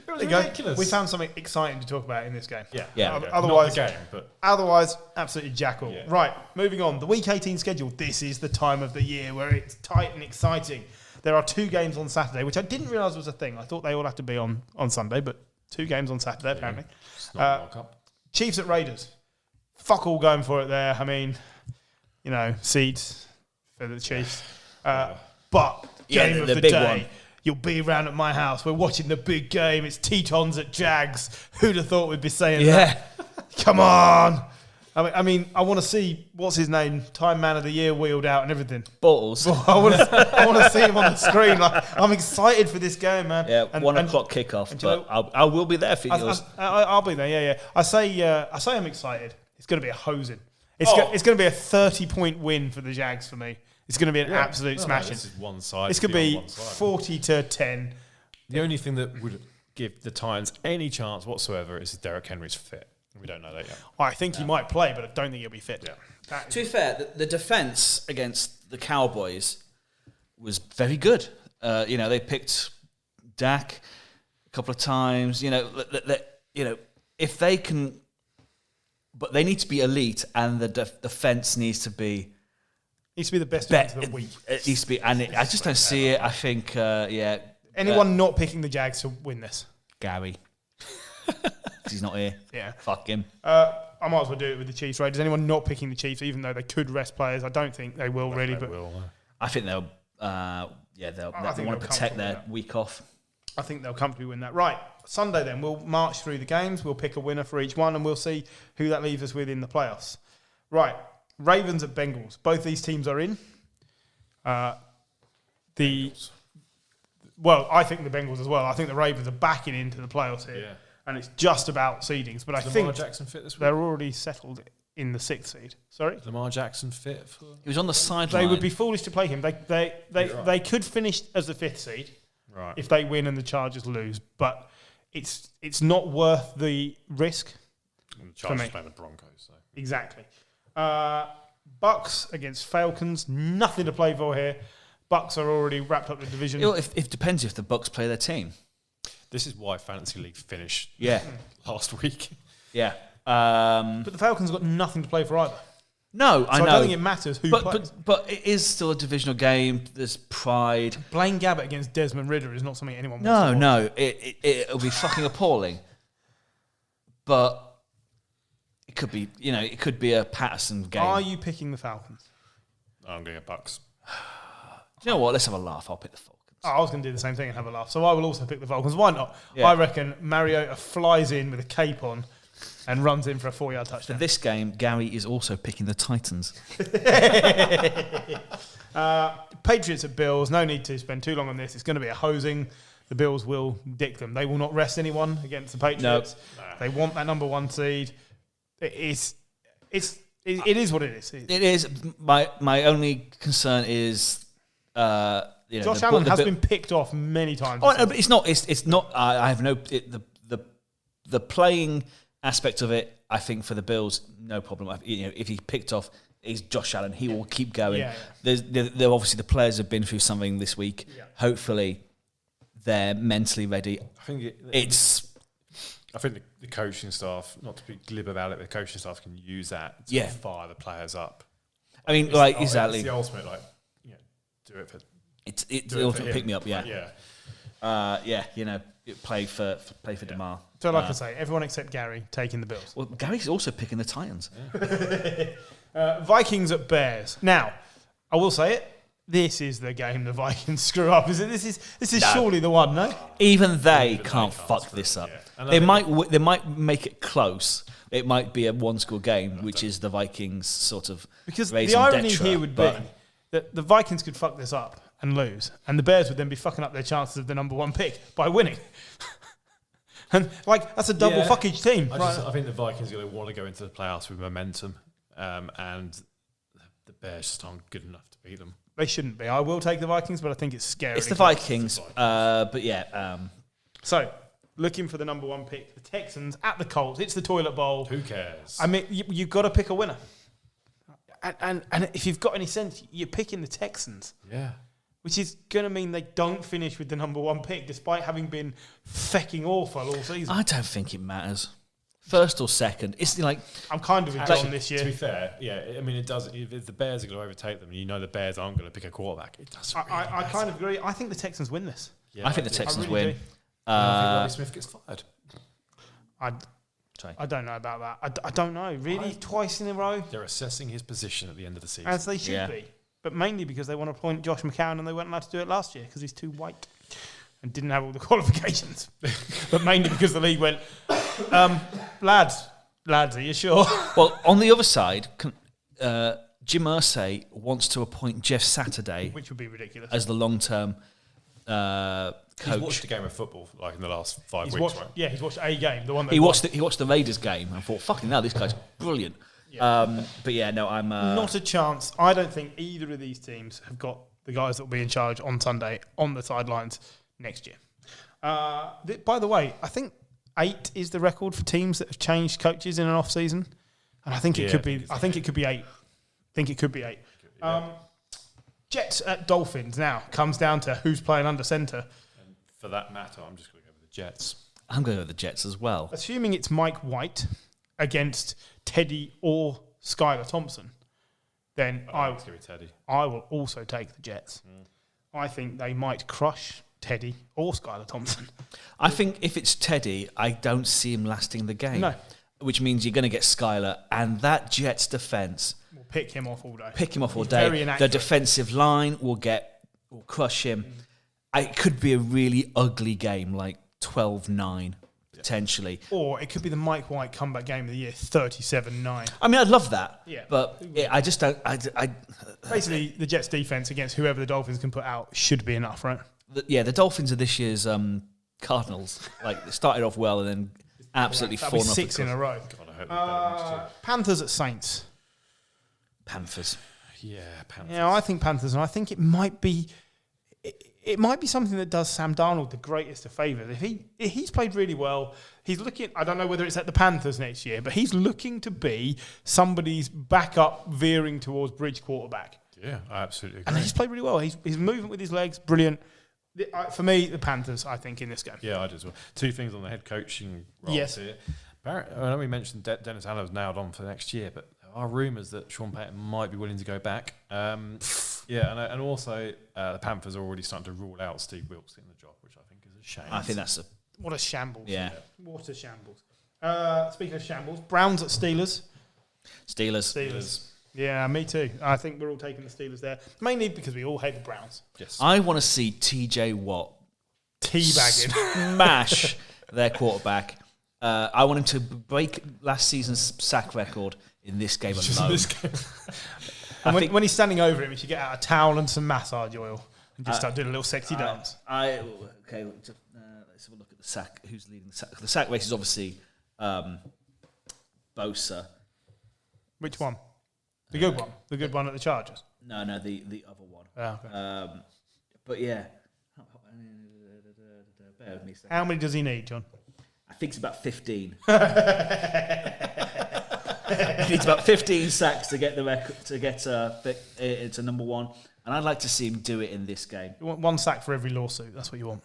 was ridiculous. We found something exciting to talk about in this game. Yeah. Otherwise, not the game, but absolutely jackal. Yeah. Right, moving on. The Week 18 schedule. This is the time of the year where it's tight and exciting. There are 2 games on Saturday, which I didn't realise was a thing. I thought they all had to be on Sunday, but 2 games on Saturday, apparently. it's not a World Cup. Chiefs at Raiders. Fuck all going for it there. I mean, seeds for the Chiefs. But game of the big day. one. You'll be around at my house. We're watching the big game. It's Tetons at Jags. Who'd have thought we'd be saying that? Come on. I mean, I want to see, what's his name, Time Man of the Year wheeled out and everything. Balls. I want to see him on the screen. Like, I'm excited for this game, man. Yeah, 1 o'clock kickoff, but I will be there for you. I'll be there, yeah. I say I'm excited. It's going to be a hosing. It's going to be a 30-point win for the Jags for me. It's going to be an absolute smashing. This is one side. This could be 40-10. The only thing that would give the Titans any chance whatsoever is if Derrick Henry's fit. We don't know that yet. I think he might play, but I don't think he'll be fit. Yeah. To be fair, the defense against the Cowboys was very good. They picked Dak a couple of times. If they can, but they need to be elite, and the defense needs to be. Needs to be the best defense of the week. It needs to be, and I just don't see it. I think, Anyone not picking the Jags to win this? Gary. He's not here. Yeah. Fuck him. I might as well do it with the Chiefs Raiders. Anyone not picking the Chiefs, even though they could rest players? I don't think they will really. But I think they'll. They'll want to protect their week off. I think they'll comfortably win that. Right, Sunday then we'll march through the games. We'll pick a winner for each one, and we'll see who that leaves us with in the playoffs. Right, Ravens at Bengals. Both these teams are in. I think the Bengals as well. I think the Ravens are backing into the playoffs here. Yeah. And it's just about seedings. But I think Lamar Jackson fit this week? they're already settled in the 6th seed. Sorry? Is Lamar Jackson fit for? He was on the sideline. They would be foolish to play him. They could finish as the 5th seed if they win and the Chargers lose. But it's not worth the risk. And the Chargers play the Broncos. So. Exactly. Bucks against Falcons. Nothing to play for here. Bucks are already wrapped up the division. It depends if the Bucks play their team. This is why Fantasy League finished last week. Yeah. But the Falcons got nothing to play for either. No, I know. I don't think it matters who plays. But it is still a divisional game. There's pride. Blaine Gabbert against Desmond Ridder is not something anyone wants to watch. No. It'll be fucking appalling. But it could be, it could be a Patterson game. Are you picking the Falcons? I'm going to get Bucks. Do you know what? Let's have a laugh. I'll pick the Falcons. Oh, I was going to do the same thing and have a laugh. So I will also pick the Falcons. Why not? Yeah. I reckon Mariota flies in with a cape on and runs in for a 4-yard For touchdown. this game, Gary is also picking the Titans. Patriots at Bills. No need to spend too long on this. It's going to be a hosing. The Bills will dick them. They will not rest anyone against the Patriots. No. They want that number 1 seed. It is what it is. It is. My only concern is, Josh Allen has been picked off many times. Oh no, but it's not. It's not. I have no. The playing aspect of it, I think for the Bills, no problem. If he's picked off, is Josh Allen. He will keep going. Yeah. They're obviously the players have been through something this week. Yeah. Hopefully, they're mentally ready. I think I think the coaching staff, not to be glib about it, the coaching staff can use that to fire the players up. I mean, exactly. It's the ultimate, do it for. It's the ultimate pick me up. Yeah. Yeah. Play for Damar. So, like I say, everyone except Gary taking the Bills. Well, Gary's also picking the Titans. Vikings at Bears. Now, I will say it. This is the game the Vikings screw up. Is it? This is surely the one. No. Even they can't fuck this up. Yeah. They might make it close. It might be a 1-score game, which is the Vikings sort of because raison the irony d'etre, here would be that the Vikings could fuck this up and lose, and the Bears would then be fucking up their chances of the number 1 pick by winning. And that's a double fuckage team. I think the Vikings are going to want to go into the playoffs with momentum, and the Bears just aren't good enough to beat them. They shouldn't be. I will take the Vikings, but I think it's scary. It's the Vikings, but yeah. So, looking for the number 1 pick, the Texans at the Colts. It's the toilet bowl. Who cares? I mean, you've got to pick a winner. And if you've got any sense, you're picking the Texans. Yeah. Which is going to mean they don't finish with the number 1 pick, despite having been fecking awful all season. I don't think it matters. First or second. It's like... I'm kind of with John this year. To be fair, I mean, it does. If the Bears are going to overtake them, the Bears aren't going to pick a quarterback. It does. I kind of agree. I think the Texans win this. Yeah, I think the Texans really win. I think Rodney Smith gets fired. I don't know about that. I don't know. Really? Twice in a row? They're assessing his position at the end of the season. As they should be. But mainly because they want to appoint Josh McCown and they weren't allowed to do it last year because he's too white and didn't have all the qualifications. But mainly because the league went, lads, are you sure? Well, on the other side, Jim Irsay wants to appoint Jeff Saturday, which would be ridiculous, as the long-term coach. He's watched a game of football in the last 5 weeks, right? Yeah, he's watched a game, the one that he watched the Raiders game and thought, fucking hell, this guy's brilliant. Yeah. But yeah, no, I'm not a chance. I don't think either of these teams have got the guys that will be in charge on Sunday on the sidelines next year. By the way, I think 8 is the record for teams that have changed coaches in an off season, and I think it could be. I think it could be 8. Jets at Dolphins now comes down to who's playing under centre. And for that matter, I'm just going to go with the Jets. I'm going to go with the Jets as well. Assuming it's Mike White against Teddy or Skylar Thompson, then I will also take the Jets. I think they might crush Teddy or Skylar Thompson. I think if it's Teddy, I don't see him lasting the game. No. Which means you're going to get Skylar, and that Jets defence will pick him off all day. Very inaccurate. The defensive line will crush him. It could be a really ugly game, like 12-9. Potentially. Or it could be the Mike White comeback game of the year, 37-9. I mean, I'd love that. Yeah. But I just don't... Basically, the Jets' defence against whoever the Dolphins can put out should be enough, right? The Dolphins are this year's Cardinals. They started off well and then absolutely fallen off. 6 in a row. God, I hope they're better next year. Panthers at Saints. Panthers. Yeah, Panthers. Yeah, I think Panthers, and I think it might be... It might be something that does Sam Darnold the greatest of favours. If he's played really well, he's looking... I don't know whether it's at the Panthers next year, but he's looking to be somebody's backup veering towards bridge quarterback. Yeah, I absolutely agree. And he's played really well. He's movement with his legs, brilliant. For me, the Panthers, I think, in this game. Yeah, I do as well. 2 things on the head coaching roles here. I know we mentioned Dennis Allen's nailed on for next year, but there are rumours that Sean Payton might be willing to go back. And also the Panthers are already starting to rule out Steve Wilkes in the job, which I think is a shame. I think that's what a shambles. Yeah. What a shambles. Speaking of shambles, Browns at Steelers. Steelers. Yeah, me too. I think we're all taking the Steelers there, mainly because we all hate the Browns. Yes. I want to see TJ Watt Teabagging. smash their quarterback. I want him to break last season's sack record in this game alone. And when he's standing over him, he should get out a towel and some massage oil and just start doing a little sexy dance. Okay, let's have a look at the sack. Who's leading the sack? The sack race is obviously Bosa. Which one? The good one? The good one at the Chargers? No, the other one. Oh, okay. But yeah. Bear with me a second. How many does he need, John? I think it's about 15. He needs about 15 sacks to get the record, to get to number one. And I'd like to see him do it in this game. You want one sack for every lawsuit. That's what you want.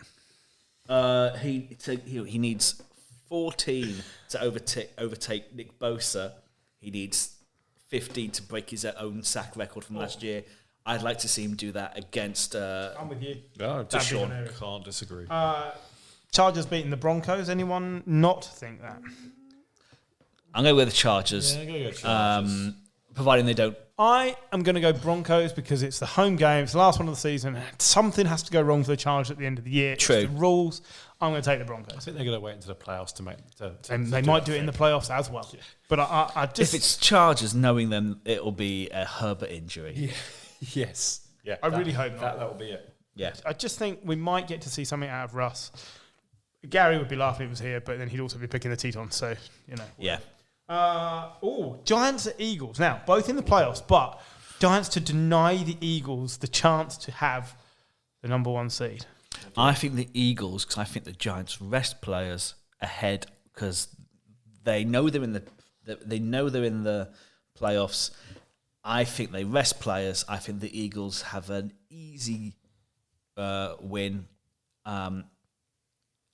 He needs 14 to overtake Nick Bosa. He needs 15 to break his own sack record from last year. I'd like to see him do that against. I'm with you. No, Sean can't disagree. Chargers beating the Broncos. Anyone not think that? I'm going to go with the Chargers. Yeah, I'm gonna go Chargers. Providing they don't. I am going to go Broncos because it's the home game. It's the last one of the season. Something has to go wrong for the Chargers at the end of the year. True. It's the rules. I'm going to take the I Broncos. think they're going to wait into the playoffs to make. And they might do it in the playoffs as well. Yeah. But I just... If it's Chargers, knowing them, it will be a Herbert injury. Yeah. Yes. Yeah. I really hope not. That will be it. Yeah. I just think we might get to see something out of Russ. Gary would be laughing if he was here, but then he'd also be picking the Tetons. So, you know. Yeah. Giants at Eagles. Now, both in the playoffs, but Giants to deny the Eagles the chance to have the number one seed. I think the Eagles, because I think the Giants rest players ahead because they know they're in the playoffs. I think they rest players. I think the Eagles have an easy win, and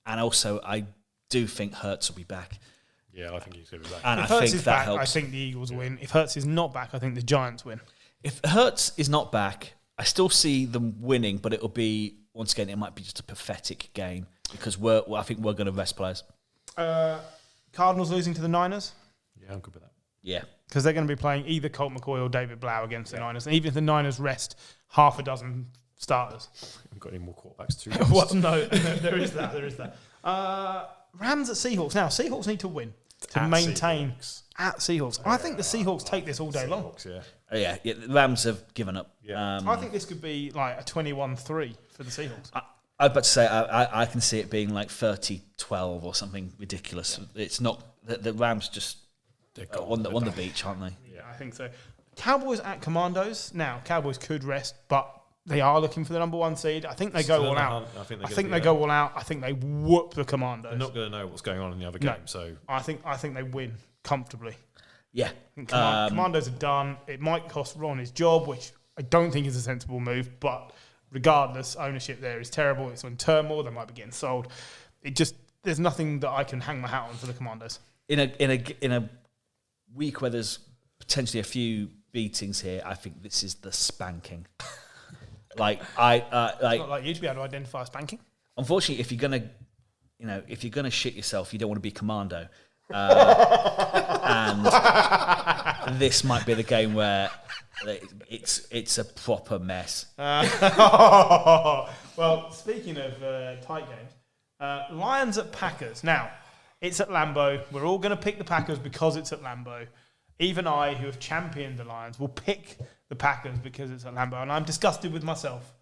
also I do think Hurts will be back. Yeah, I think he's going to be back. If And I Hurts think is that back, helps. I think the Eagles win. If Hurts is not back, I think the Giants win. If Hurts is not back, I still see them winning, but it'll be, once again, it might be just a pathetic game because I think we're going to rest players. Cardinals losing to the Niners? Yeah, I'm good with that. Yeah. Because they're going to be playing either Colt McCoy or David Blau against the Niners. And even if the Niners rest half a dozen starters. Haven't got any more quarterbacks to Well, no, there is that. There is that. Rams at Seahawks. Now, Seahawks need to win to maintain at Seahawks. I think the Seahawks take this all day long. Yeah. Yeah, the Rams have given up. Yeah. I think this could be like a 21-3 for the Seahawks. I was about to say, I can see it being like 30-12 or something ridiculous. Yeah. It's not, the Rams just on the beach, aren't they? Yeah, I think so. Cowboys at Commandos. Now, Cowboys could rest, but they are looking for the number one seed. I think they go all out. I think they go all out. I think they whoop the Commandos. They're not going to know what's going on in the other game, so I think they win comfortably. Yeah. Commandos are done. It might cost Ron his job, which I don't think is a sensible move, but regardless, ownership there is terrible. It's in turmoil. They might be getting sold. There's nothing that I can hang my hat on for the Commandos. In a week where there's potentially a few beatings here, I think this is the spanking. It's not like you to be able to identify a spanking. Unfortunately, if you're gonna shit yourself, you don't want to be commando. And this might be the game where it's a proper mess. Well, speaking of tight games, Lions at Packers. Now, it's at Lambeau. We're all going to pick the Packers because it's at Lambeau. Even I, who have championed the Lions, will pick the Packers because it's at Lambeau. And I'm disgusted with myself.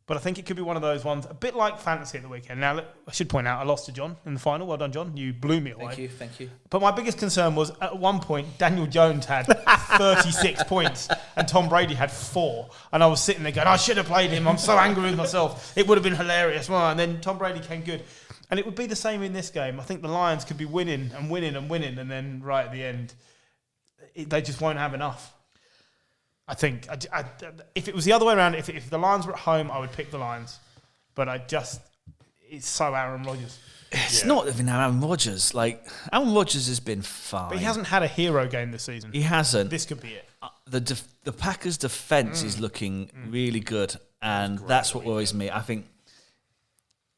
But I think it could be one of those ones, a bit like fantasy at the weekend. Now, I should point out, I lost to John in the final. Well done, John. You blew me away. Thank you. But my biggest concern was, at one point, Daniel Jones had 36 points and Tom Brady had 4. And I was sitting there going, I should have played him. I'm so angry with myself. It would have been hilarious. And then Tom Brady came good. And it would be the same in this game. I think the Lions could be winning. And then right at the end, they just won't have enough. I think if it was the other way around, if the Lions were at home, I would pick the Lions. But it's so Aaron Rodgers. It's not even Aaron Rodgers. Like, Aaron Rodgers has been fine. But he hasn't had a hero game this season. He hasn't. This could be it. The Packers' defense is looking really good, and that's what worries me. I think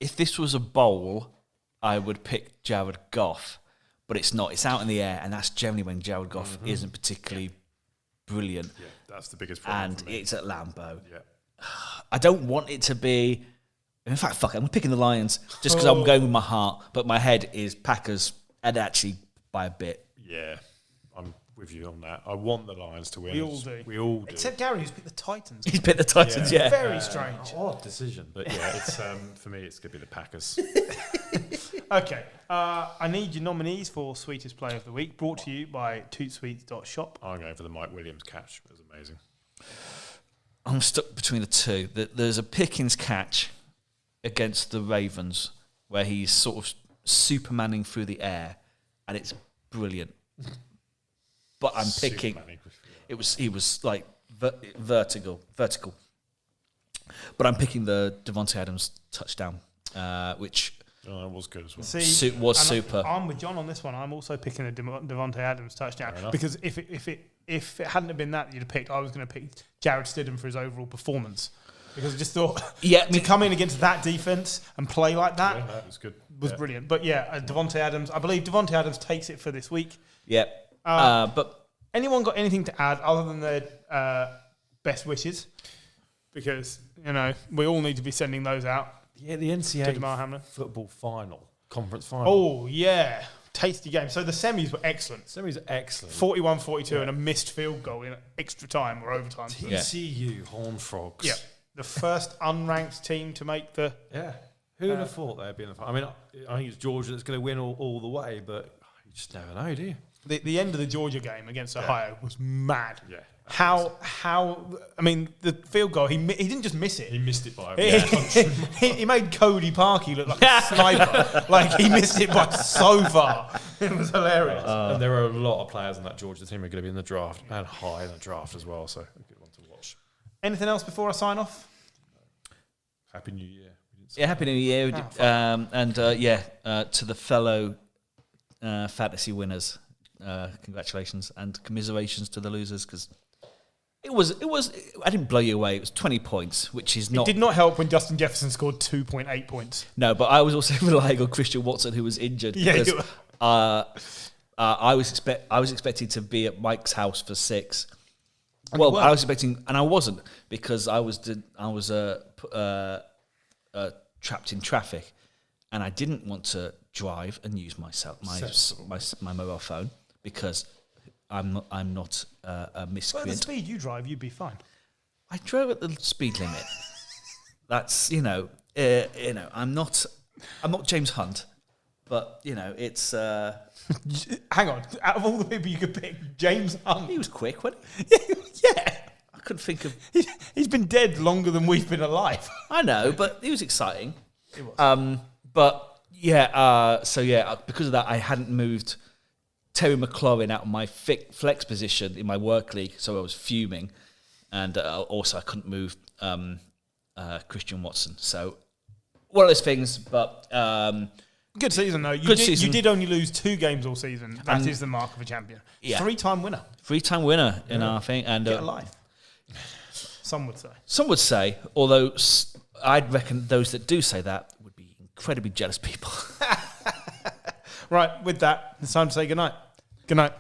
if this was a bowl, I would pick Jared Goff, but it's not. It's out in the air, and that's generally when Jared Goff isn't particularly brilliant. Yeah, that's the biggest problem. And for me. it's at Lambeau. Yeah. I don't want it to be. In fact, fuck it, I'm picking the Lions just because I'm going with my heart, but my head is Packers, and actually by a bit. Yeah, I'm with you on that. I want the Lions to win. We all do. We all do. Except Gary, who's picked the Titans. He's picked the Titans, yeah. Very strange. Odd decision, but yeah, it's for me, it's going to be the Packers. Okay. I need your nominees for Sweetest Player of the Week, brought to you by tootsweets.shop. I'm going for the Mike Williams catch. It was amazing. I'm stuck between the two. There's a Pickens catch against the Ravens where he's sort of supermaning through the air, and it's brilliant. But I'm picking. He was like vertical. But I'm picking the Devontae Adams touchdown, which it was good as well. See, was super. I'm with John on this one. I'm also picking a Devontae Adams touchdown because if it hadn't have been that you'd have picked, I was going to pick Jared Stidham for his overall performance because I just thought to come in against that defense and play like that, that was good. Was brilliant. But yeah, Devontae Adams. I believe Devontae Adams takes it for this week. Yeah. But anyone got anything to add other than their best wishes? Because we all need to be sending those out. Yeah, the NCAA Damar Hamlin football conference final. Oh yeah, tasty game. So the semis were excellent. Semis are excellent. 41-42 and a missed field goal in extra time or overtime. TCU Horned Frogs. Yeah, the first unranked team to make the. Yeah, who would have thought they'd be in the final? I mean, I think it's Georgia that's going to win all the way, but you just never know, do you? The end of the Georgia game against Ohio was mad. Yeah. How? I mean, the field goal. He didn't just miss it. He missed it by he made Cody Parkey look like a sniper. Like he missed it by so far. It was hilarious. And there are a lot of players in that Georgia team who are going to be in the draft and high in the draft as well. So a good one to watch. Anything else before I sign off? Happy New Year. Yeah, Happy New Year. To the fellow fantasy winners, congratulations and commiserations to the losers because it was. I didn't blow you away. It was 20 points, which is not. It did not help when Justin Jefferson scored 2.8 points. No, but I was also relying on Christian Watson, who was injured. Yeah, because, you were. I was expecting to be at Mike's house for 6. And well, I was expecting, and I wasn't because I was trapped in traffic, and I didn't want to drive and use my mobile phone because I'm not a miscreant. But at the speed you drive, you'd be fine. I drove at the speed limit. That's I'm not James Hunt, but it's. Hang on, out of all the people you could pick, James Hunt. He was quick, wasn't he? Yeah. I couldn't think of. He's been dead longer than we've been alive. I know, but he was exciting. It was. Because of that, I hadn't moved Terry McLaurin out of my flex position in my work league, so I was fuming, and also I couldn't move Christian Watson. So one of those things, but. Good season, though. Good season. You did only lose 2 games all season. That is the mark of a champion. Yeah. 3-time winner. 3-time winner in our thing. And, get a life. Some would say. Some would say, although I'd reckon those that do say that would be incredibly jealous people. Right, with that, it's time to say goodnight. Good night.